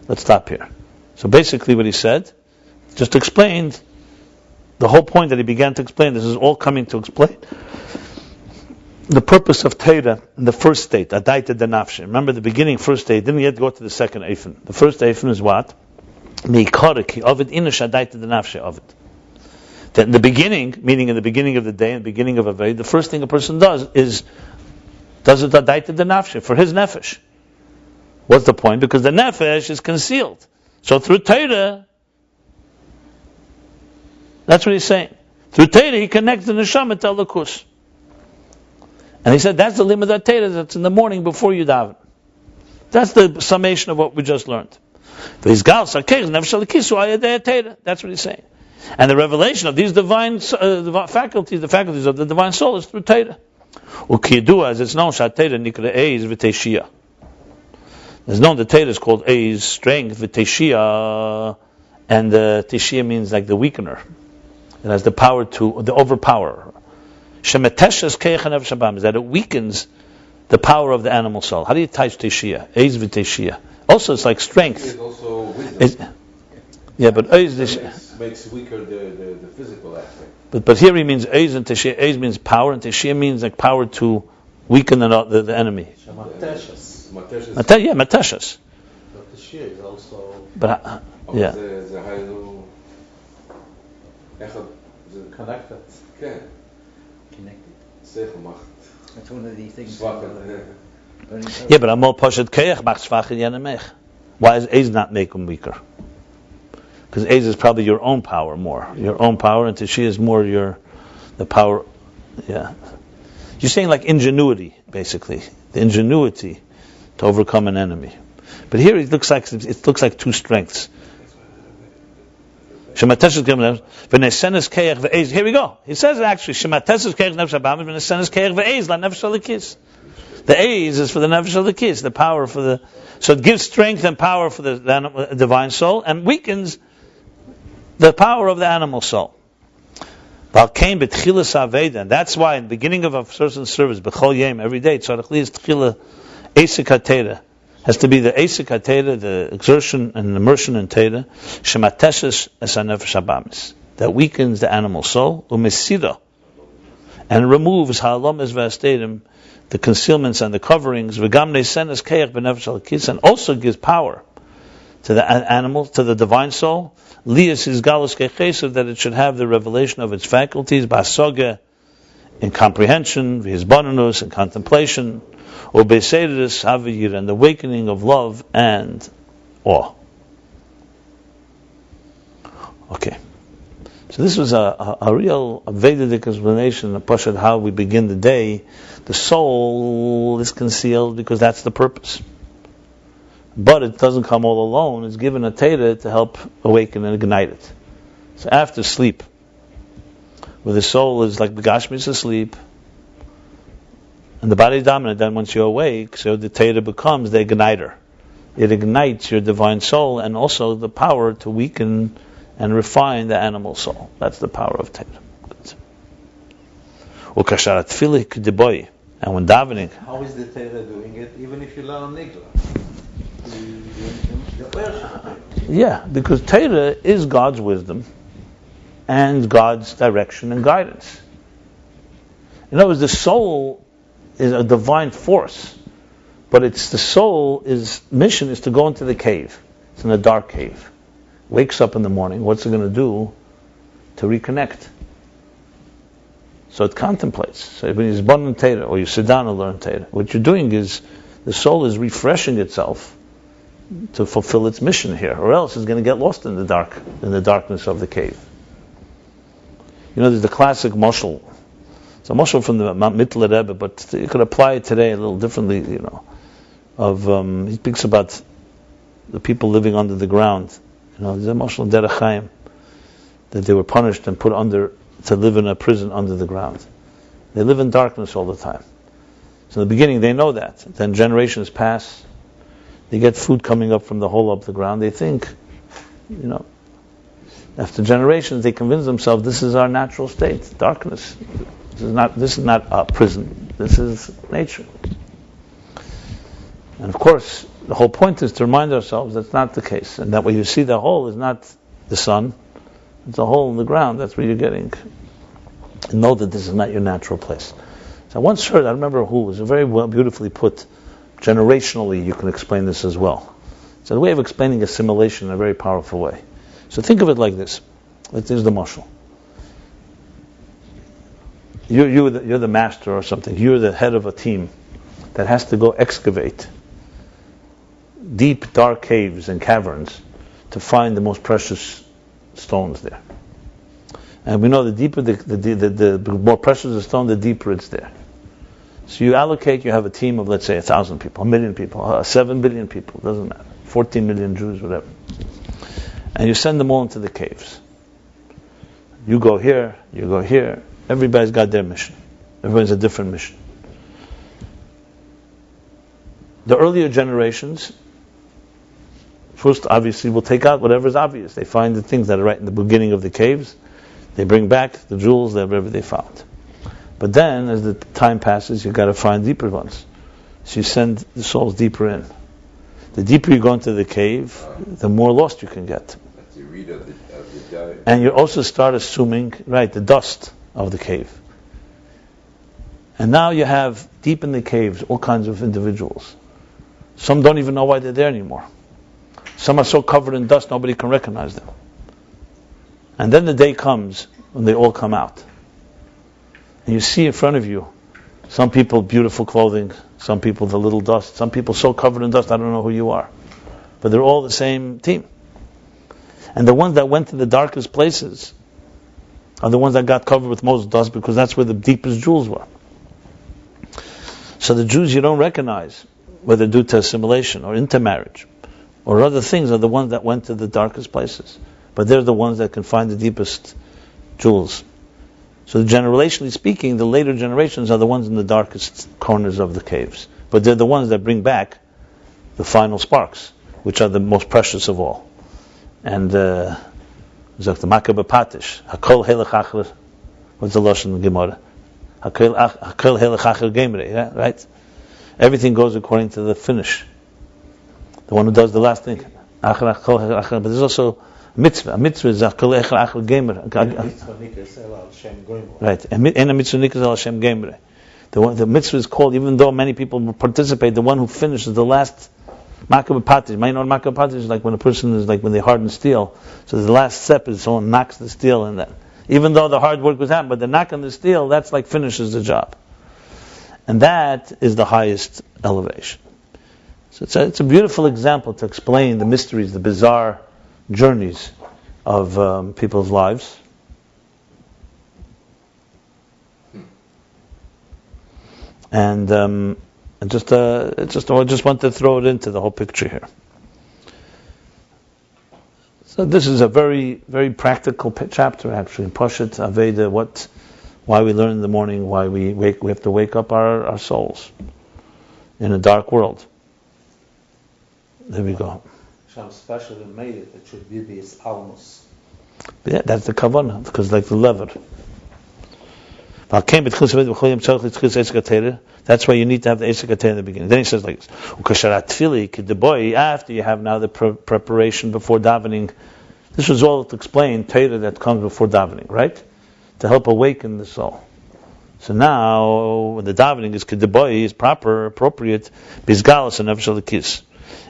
Let's stop here. So basically what he said, just explained the whole point that he began to explain. This is all coming to explain the purpose of Torah in the first state, Adaita Denafshe. Remember the beginning, first state, didn't yet go to the second Eifen. The first Eifen is what? The That in the beginning, meaning in the beginning of the day, in the beginning of a day, the first thing a person does it adaita the nafshe, for his nefesh. What's the point? Because the nefesh is concealed. So through Torah, that's what he's saying. Through Torah, he connects the neshama to Elokus. And he said that's the limit of Torah, that's in the morning before you daven. That's the summation of what we just learned. That's what he's saying. And the revelation of these divine faculties, the faculties of the divine soul, is through Torah. As it's known, it's known that Torah is called Eiz, strength, v'teshia, and teshia means like the weakener. It has the power to, the overpower. Shemeteshes keich hanev shabam, is that it weakens the power of the animal soul. How do you touch teshia? Eiz v'teshia. Also, it's like strength. It's also wisdom. Yeah, but Eiz makes weaker the physical aspect. But here he means Eiz and teshia. Eiz means power, and teshia means like power to weaken the enemy. Mateshes. Mateshes. But teshia is also. But yeah. Connected. Connected. Seichel That's one of the things. Yeah, but Amol Poshet Keich macht schwach in Yenemech. Why is Eiz not make him weaker? Because Eiz is probably your own power more. Your own power, and Teshia is more the power. Yeah. You're saying like ingenuity, basically. The ingenuity to overcome an enemy. But here it looks like two strengths. Here we go. He says it actually. The Eiz is for the nefesh alikis, the power for the. So it gives strength and power for the divine soul, and weakens the power of the animal soul. And that's why in the beginning of a certain service, b'chol yom, every day, has to be the esek hatera, the exertion and immersion in Torah, shemateshes es hanefesh habamis, that weakens the animal soul, umesira, and removes ha'alamas v'astedim, the concealments and the coverings, v'gam nesenes keich b'nefesh halakis, and also gives power to the animal, to the divine soul, lias is galus kechesav, that it should have the revelation of its faculties, ba'asoge, in comprehension, v'hizbananus, in contemplation, or Beisedus Havayir, and the awakening of love and awe. Okay. So this was a real Vedic explanation of Pashat, how we begin the day. The soul is concealed because that's the purpose. But it doesn't come all alone. It's given a Torah to help awaken and ignite it. So after sleep, where the soul is like the Gashmis asleep, and the body is dominant, then once you're awake, so the Torah becomes the igniter. It ignites your divine soul and also the power to weaken and refine the animal soul. That's the power of Torah. And when davening... How is the Torah doing it, even if you learn Nigla? Yeah, because Torah is God's wisdom and God's direction and guidance. In other words, the soul is a divine force, but it's the soul's mission is to go into the cave. It's in a dark cave. Wakes up in the morning. What's it going to do? To reconnect. So it contemplates. So when you born in Torah, or you sit down and learn Torah, what you're doing is the soul is refreshing itself to fulfill its mission here, or else it's going to get lost in the darkness of the cave. You know, there's the classic mashal. It's a mashal from the Mount Mittler Rebbe, but you could apply it today a little differently. You know, he speaks about the people living under the ground. You know, there's a mashal in Derech Chaim that they were punished and put to live in a prison under the ground. They live in darkness all the time. So in the beginning they know that. Then generations pass. They get food coming up from the hole up the ground. They think, you know, after generations they convince themselves this is our natural state, darkness. This is not a prison. This is nature. And of course, the whole point is to remind ourselves that's not the case, and that what you see the hole is not the sun. It's a hole in the ground. That's where you're getting. And know that this is not your natural place. So I once heard, I remember who, was very beautifully put. Generationally, you can explain this as well. It's a way of explaining assimilation in a very powerful way. So think of it like this. Here's the mashal. you're the master or something. You're the head of a team that has to go excavate deep, dark caves and caverns to find the most precious stones there. And we know the deeper the more precious the stone, the deeper it's there. So you have a team of, let's say, 1,000 people, 1 million people, 7 billion people, doesn't matter, 14 million Jews, whatever. And you send them all into the caves. You go here, everybody's got their mission. Everyone's a different mission. The earlier generations, first obviously will take out whatever is obvious. They find the things that are right in the beginning of the caves. They bring back the jewels, whatever they found. But then, as the time passes, you've got to find deeper ones. So you send the souls deeper in. The deeper you go into the cave, the more lost you can get. And you also start assuming, the dust of the cave. And now you have, deep in the caves, all kinds of individuals. Some don't even know why they're there anymore. Some are so covered in dust, nobody can recognize them. And then the day comes when they all come out. And you see in front of you, some people beautiful clothing, some people with a little dust, some people so covered in dust, I don't know who you are. But they're all the same team. And the ones that went to the darkest places are the ones that got covered with most dust, because that's where the deepest jewels were. So the Jews you don't recognize, whether due to assimilation or intermarriage or other things, are the ones that went to the darkest places. But they're the ones that can find the deepest jewels. So generationally speaking, the later generations are the ones in the darkest corners of the caves. But they're the ones that bring back the final sparks, which are the most precious of all. And the Makabah Patish, Hakol Helech Acher, what's the Lashon in Gemara? Hakol Helech Acher Gemre, right? Everything goes according to the finish. The one who does the last thing. But there's also mitzvah. A mitzvah is Hakol Helech Acher Gemre. Right. And a mitzvah nikas al Hashem Gemre. The mitzvah is called, even though many people participate, the one who finishes the last Makabah Patish. You know what Makabah Patish is like? When a person is like when they harden steel. So the last step is someone knocks the steel in that. Even though the hard work was happening, but the knock on the steel, that's like finishes the job. And that is the highest elevation. So it's a beautiful example to explain the mysteries, the bizarre journeys of people's lives. And I just want to throw it into the whole picture here. So this is a very, very practical chapter, actually, in Pashat Aveda. Why we learn in the morning, why we have to wake up our souls in a dark world. There we go. Hashem specially made it. It should be the Almus. Yeah, that's the kavanah, because like the lever. That's why you need to have the Esek HaTorah in the beginning. Then he says like this: after you have now the preparation before davening. This was all to explain Torah that comes before davening, right? To help awaken the soul. So now, when the davening is kedeboy, is proper, appropriate, bizgalus and nefesh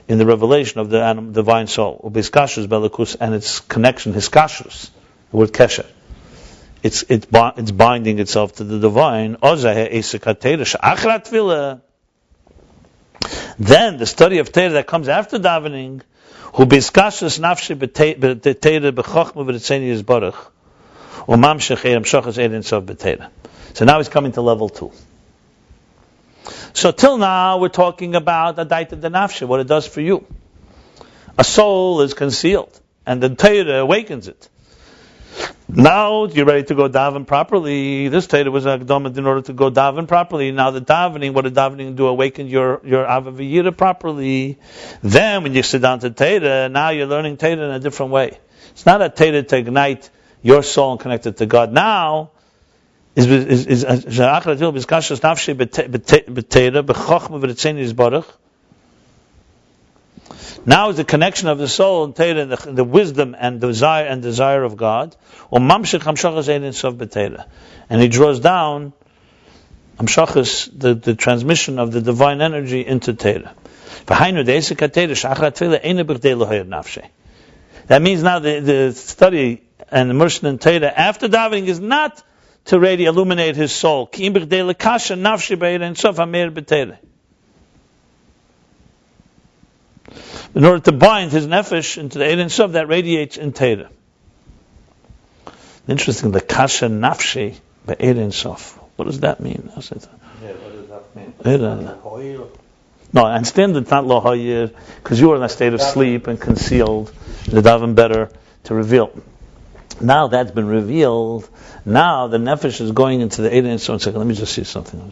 in the revelation of the divine soul, ubizkashus belakus, and its connection, hiskashus, the word kesher. It's binding itself to the divine. Then the study of Torah that comes after davening, so now he's coming to level 2. So till now we're talking about Adaita Denafshe, what it does for you. A soul is concealed, and the Torah awakens it. Now you're ready to go daven properly. This Torah was akdama in order to go daven properly. Now the davening, what did davening do? Awaken your avaviyira properly. Then when you sit down to Torah, now you're learning Torah in a different way. It's not a Torah to ignite your soul and connect it to God. Now is now is the connection of the soul and Torah, and the wisdom and desire of God. And he draws down the transmission of the divine energy into Torah. That means now the study and immersion in Torah after davening is not to illuminate his soul. In order to bind his nefesh into the Ein Sof that radiates in Torah. Interesting, the kasha nafshi be'ein sof. What does that mean? What does that mean? No, I understand it's not lo hayir, because you were in a state of sleep and concealed. The daven better to reveal. Now that's been revealed. Now the nefesh is going into the Ein Sof. Let me just see something.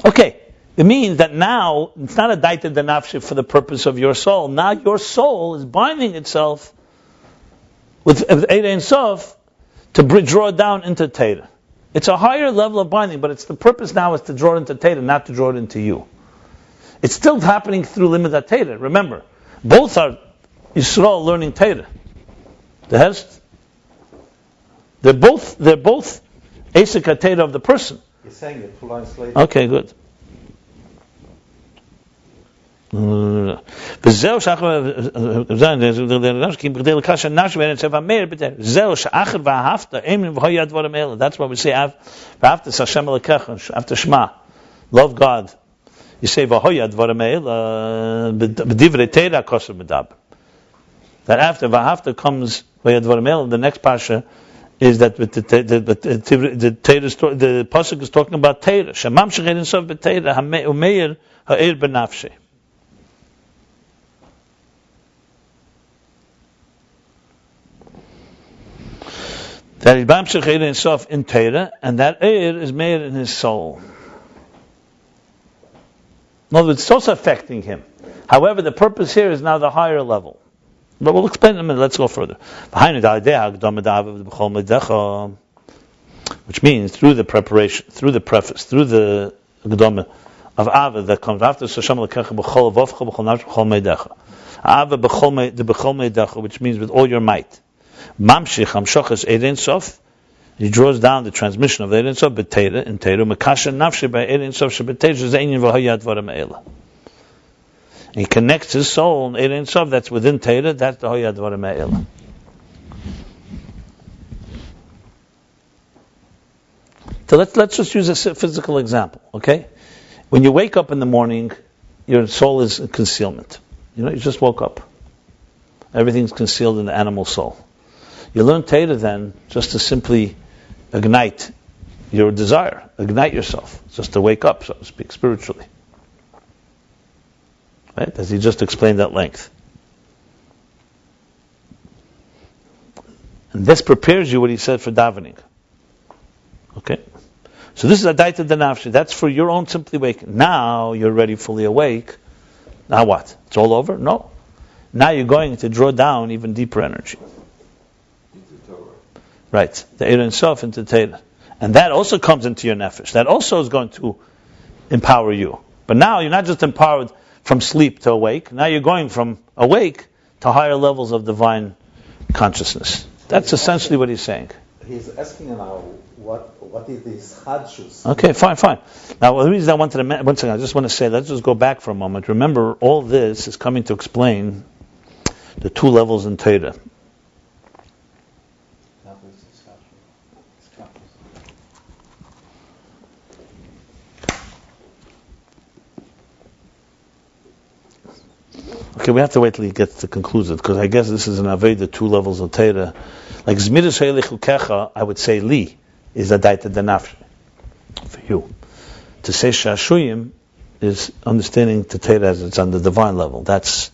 Okay, it means that now it's not a daita denafshi for the purpose of your soul. Now your soul is binding itself with Ein Sof to draw it down into Torah. It's a higher level of binding, but it's the purpose now is to draw it into Torah, not to draw it into you. It's still happening through Limud Torah. Remember, both are Yisrael learning Torah. They're both Esek HaTorah of the person. You're saying it 2 lines later. Okay, good. Zeo she'achar v'ahavta emin v'hoyad v'oram eila. That's why we say v'ahavta Hashem Elokecha after Shema. Love God. You say v'hoyad v'oram eila b'divrei Torah koser medaber. That after v'ahavta comes v'hoyad v'oram eila, the next parsha is that the pasuk is talking about Torah. Shemam sheched in sof b'Torah umeir ha'ir b'nafshei. That is bam sheched in sof in Torah, and that eir is made in his soul. In other words, it's also affecting him. However, the purpose here is now the higher level. But we'll explain in a minute. Let's go further. Which means through the preparation, through the preface, through the Gedama of Ava that comes after Hashem Elokecha b'chol v'ovcha b'chol nafsh b'chol meidecha. Ava the b'chol meidecha, which means with all your might. Mamshich hamshochas Ein Sof. He draws down the transmission of Ein Sof b'teira in teira mekasha nafshi by Ein Sof sheb'teira zeinin v'hayad v'oram eila. He connects his soul in Ein Sof that's within Torah. That's the Hoyad V'oram Eila. So let's just use a physical example, okay? When you wake up in the morning, your soul is in concealment. You just woke up. Everything's concealed in the animal soul. You learn Torah then just to simply ignite your desire, ignite yourself, just to wake up, so to speak, spiritually. Right? As he just explained at length. And this prepares you what he said for davening. Okay? So this is a daita denafshi. That's for your own simply wake. Now you're ready, fully awake. Now what? It's all over? No. Now you're going to draw down even deeper energy. Into Torah. Right. The Ein Sof into Torah. And that also comes into your nefesh. That also is going to empower you. But now you're not just empowered from sleep to awake. Now you're going from awake to higher levels of divine consciousness. That's essentially what he's saying. He's asking now what is this hadshus? Okay, fine. Now the reason I wanted to one second, I just want to say, let's just go back for a moment. Remember, all this is coming to explain the 2 levels in Torah. Okay, we have to wait till he gets to conclude it, because I guess this is an Aveda, 2 levels of Torah. Like Zmiris Ha'elichukecha, I would say Li is a daita denafshi for you. To say Shashuyim is understanding the Torah as it's on the divine level. But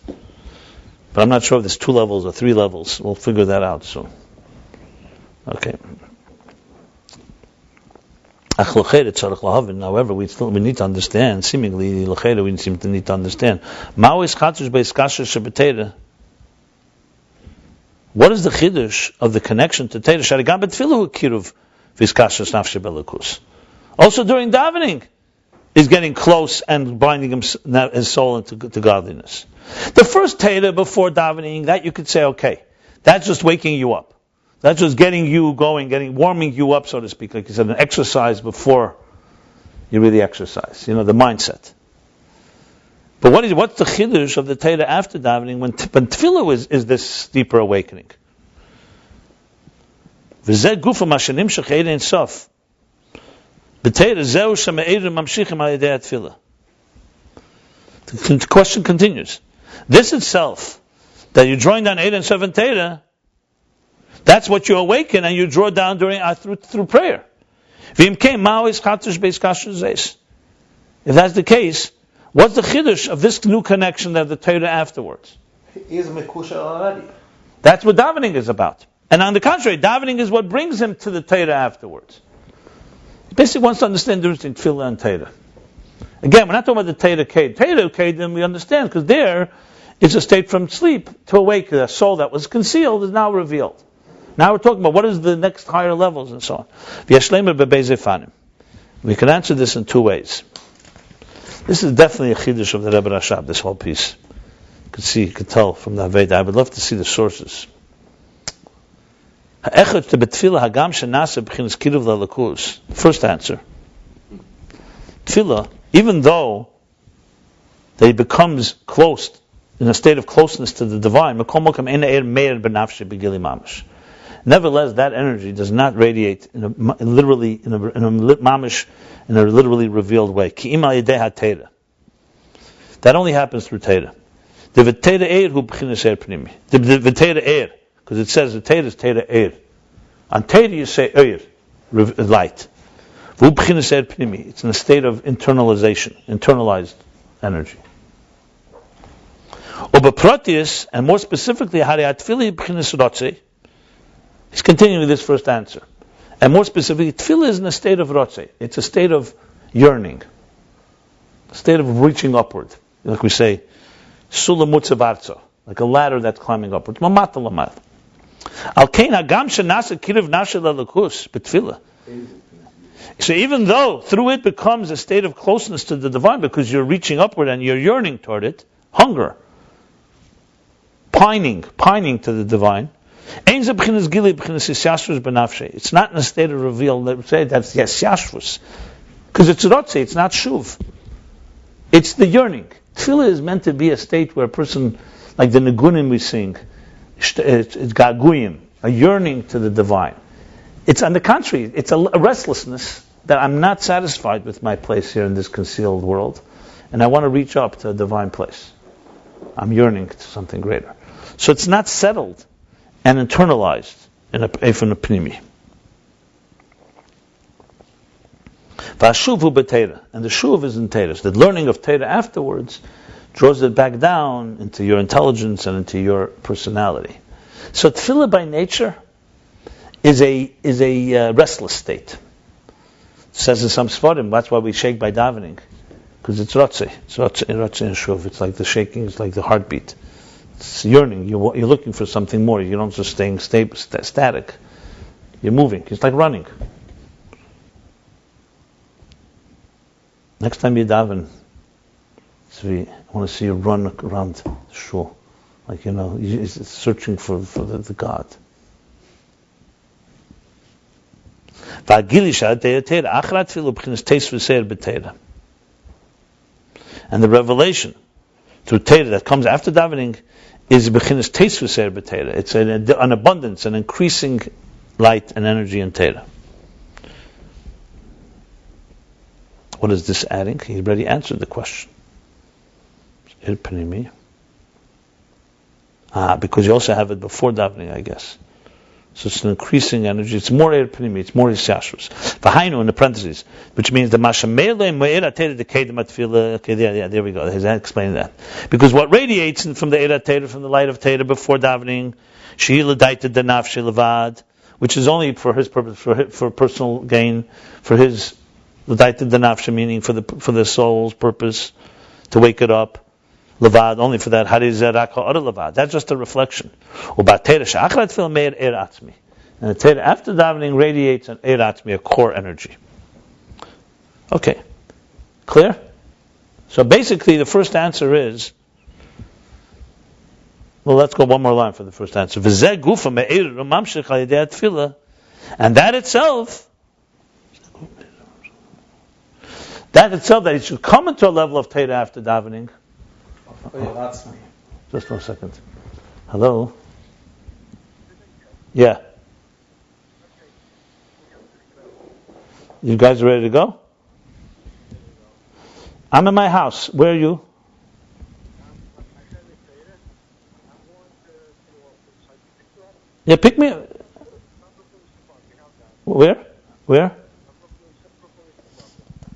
I'm not sure if there's 2 levels or 3 levels. We'll figure that out soon. Okay. However, we need to understand, seemingly, we seem to need to understand. What is the chiddush of the connection to Torah? Also during davening, is getting close and binding his soul into godliness. The first Torah before davening, that you could say, okay, that's just waking you up. That's just getting you going, warming you up, so to speak. Like you said, an exercise before you really exercise. The mindset. But what's the chiddush of the Torah after davening when tefillah is this deeper awakening? V'zeh gufa mashanim shechayre in sof. B'Torah zeu sheme'erim mamshichim al yedei tefillah. The question continues. This itself, that you're drawing down 8 and 7 Torah, that's what you awaken and you draw down through prayer. If that's the case, what's the chiddush of this new connection of the Torah afterwards? He is mekusha already. That's what davening is about. And on the contrary, davening is what brings him to the Torah afterwards. He basically wants to understand the difference between tefillah and Torah. Again, we're not talking about the Torah Ked. Torah Ked, then we understand, because there it's a state from sleep to awake. The soul that was concealed is now revealed. Now we're talking about what is the next higher levels and so on. We can answer this in 2 ways. This is definitely a chiddush of the Rebbe Rashab, this whole piece. You could tell from the Aveda. I would love to see the sources. First answer. Tefillah, even though that it becomes close, in a state of closeness to the divine, nevertheless, that energy does not radiate in a literally revealed way. That only happens through Torah. Because it says the Torah is Torah Eir. On Torah you say Eir, light. It's in a state of internalization, internalized energy. And more specifically, he's continuing with this first answer. And more specifically, tefillah is in a state of rotze. It's a state of yearning, a state of reaching upward. Like we say, sulam mutzavarza, like a ladder that's climbing upward. Mamata lamal. Alkein hagam shenasa kiriv nashe lalakus betefillah. So even though through it becomes a state of closeness to the divine, because you're reaching upward and you're yearning toward it, hunger, pining to the divine, it's not in a state of reveal. Let's say that's yashvus, because it's rotze, it's not shuv. It's the yearning. Tefillah is meant to be a state where a person, like the Nigunim we sing, it's gaguyim, a yearning to the divine. It's on the contrary, it's a restlessness that I'm not satisfied with my place here in this concealed world, and I want to reach up to a divine place. I'm yearning to something greater. So it's not settled and internalized in a pnimi. V'ashuvu b'teira, and the shuv is in teira. The learning of teira afterwards draws it back down into your intelligence and into your personality. So tefillah by nature is a restless state. It says in some svarim, that's why we shake by davening, because it's rotze. It's rotze and shuv. It's like the shaking, it's like the heartbeat. It's yearning. You're looking for something more. You don't just staying static. You're moving. It's like running. Next time you daven, I want to see you run around the shul, like you're searching for the God. And the revelation through Torah that comes after davening is bechinas teis v'seir b'Torah. It's an abundance, an increasing light and energy in Torah. What is this adding? He already answered the question. Because you also have it before davening, I guess. So it's an increasing energy. It's more air pnimi. It's more yashvus. V'hainu in the parentheses, which means the mashamele me'era teira the kedem atfila. Okay, there we go. He's explaining that. Because what radiates from the era teira, from the light of teira before davening, sheila daita denaf shilavad, which is only for his purpose, for personal gain, for his daita denaf, meaning for the soul's purpose, to wake it up. Levad, only for that. That's just a reflection. And the Torah after davening radiates an eir atzmi, a core energy. Okay, clear? So basically, the first answer is. Well, let's go one more line for the first answer. And that itself, that it should come into a level of Torah after davening, That's me. Just for a second. Hello? Yeah. You guys ready to go? I'm in my house. Where are you? Yeah, pick me up. Where? Where?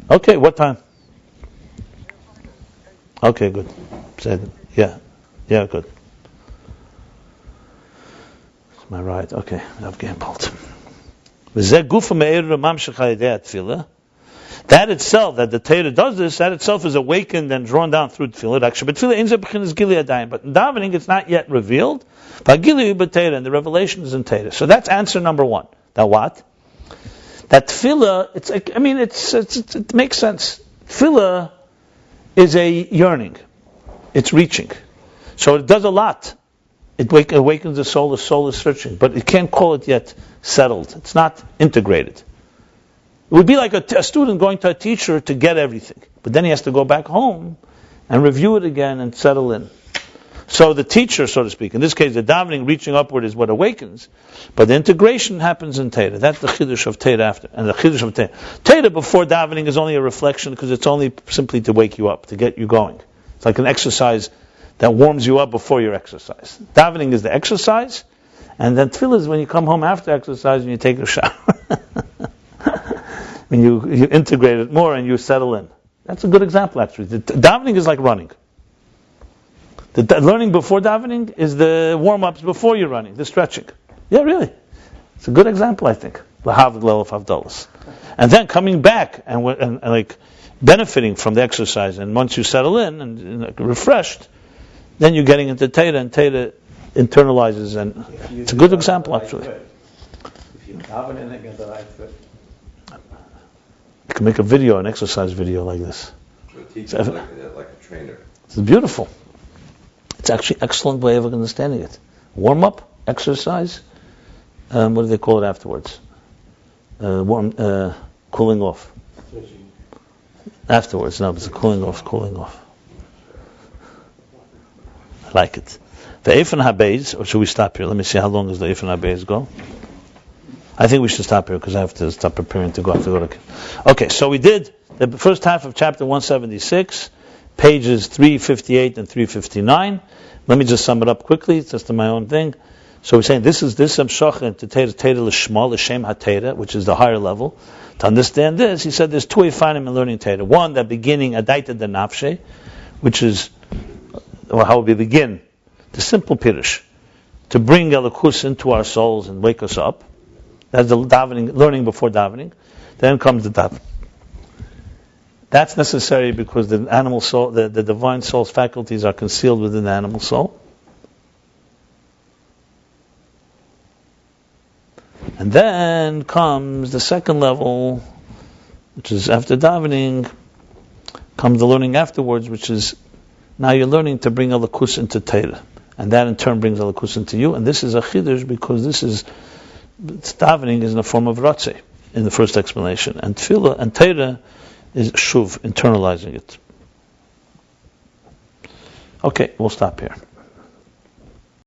Okay, what time? Okay, good. Yeah. Yeah, good. Am I right? Okay, I've getting pulled. That itself, that the Torah does this, that itself is awakened and drawn down through tefillah. But in davening, it's not yet revealed. And the revelation is in Torah. So that's answer number one. Now what? That tefillah, it makes sense. Tefillah is a yearning. It's reaching. So it does a lot. It awakens the soul is searching. But it can't call it yet settled. It's not integrated. It would be like a student going to a teacher to get everything. But then he has to go back home and review it again and settle in. So the teacher, so to speak, in this case the davening reaching upward is what awakens. But the integration happens in Torah. That's the chiddush of Torah after. And the chiddush of Torah. Torah before davening is only a reflection because it's only simply to wake you up, to get you going. It's like an exercise that warms you up before your exercise. Davening is the exercise, and then tefillah is when you come home after exercise and you take a shower. When you integrate it more and you settle in. That's a good example, actually. Davening is like running. The learning before davening is the warm-ups before you're running, the stretching. Yeah, really. It's a good example, I think. And then coming back and like benefiting from the exercise, and once you settle in and refreshed, then you're getting into Torah, and Torah internalizes, and it's a good example, actually. If you daven in again the right foot. You can make a video, an exercise video like this. Teach like a trainer. It's beautiful. It's actually an excellent way of understanding it. Warm up, exercise. What do they call it afterwards? Cooling off. Afterwards, no, it's cooling off. I like it. The Eifon HaBeis, or should we stop here? Let me see how long does the Eifon HaBeis go. I think we should stop here because I have to stop preparing to go. Okay, so we did the first half of chapter 176, pages 358 and 359. Let me just sum it up quickly, just in my own thing. So we're saying this is Amshach to Torah L'Shma, L'Shem HaTorah, which is the higher level. To understand this, he said there's two Eifanim in learning Torah. One, the beginning, Adaita de Nafshe, which is how we begin, the simple Pirush, to bring Elokus into our souls and wake us up. That's the davening, learning before davening. Then comes the davening. That's necessary because the animal soul, the divine soul's faculties are concealed within the animal soul. And then comes the second level, which is after davening, comes the learning afterwards, which is now you're learning to bring Elokus into Torah. And that in turn brings Elokus into you. And this is a chiddush because this is davening is in the form of ratzeh in the first explanation, and tefillah and Torah is shuv, internalizing it. Okay, we'll stop here.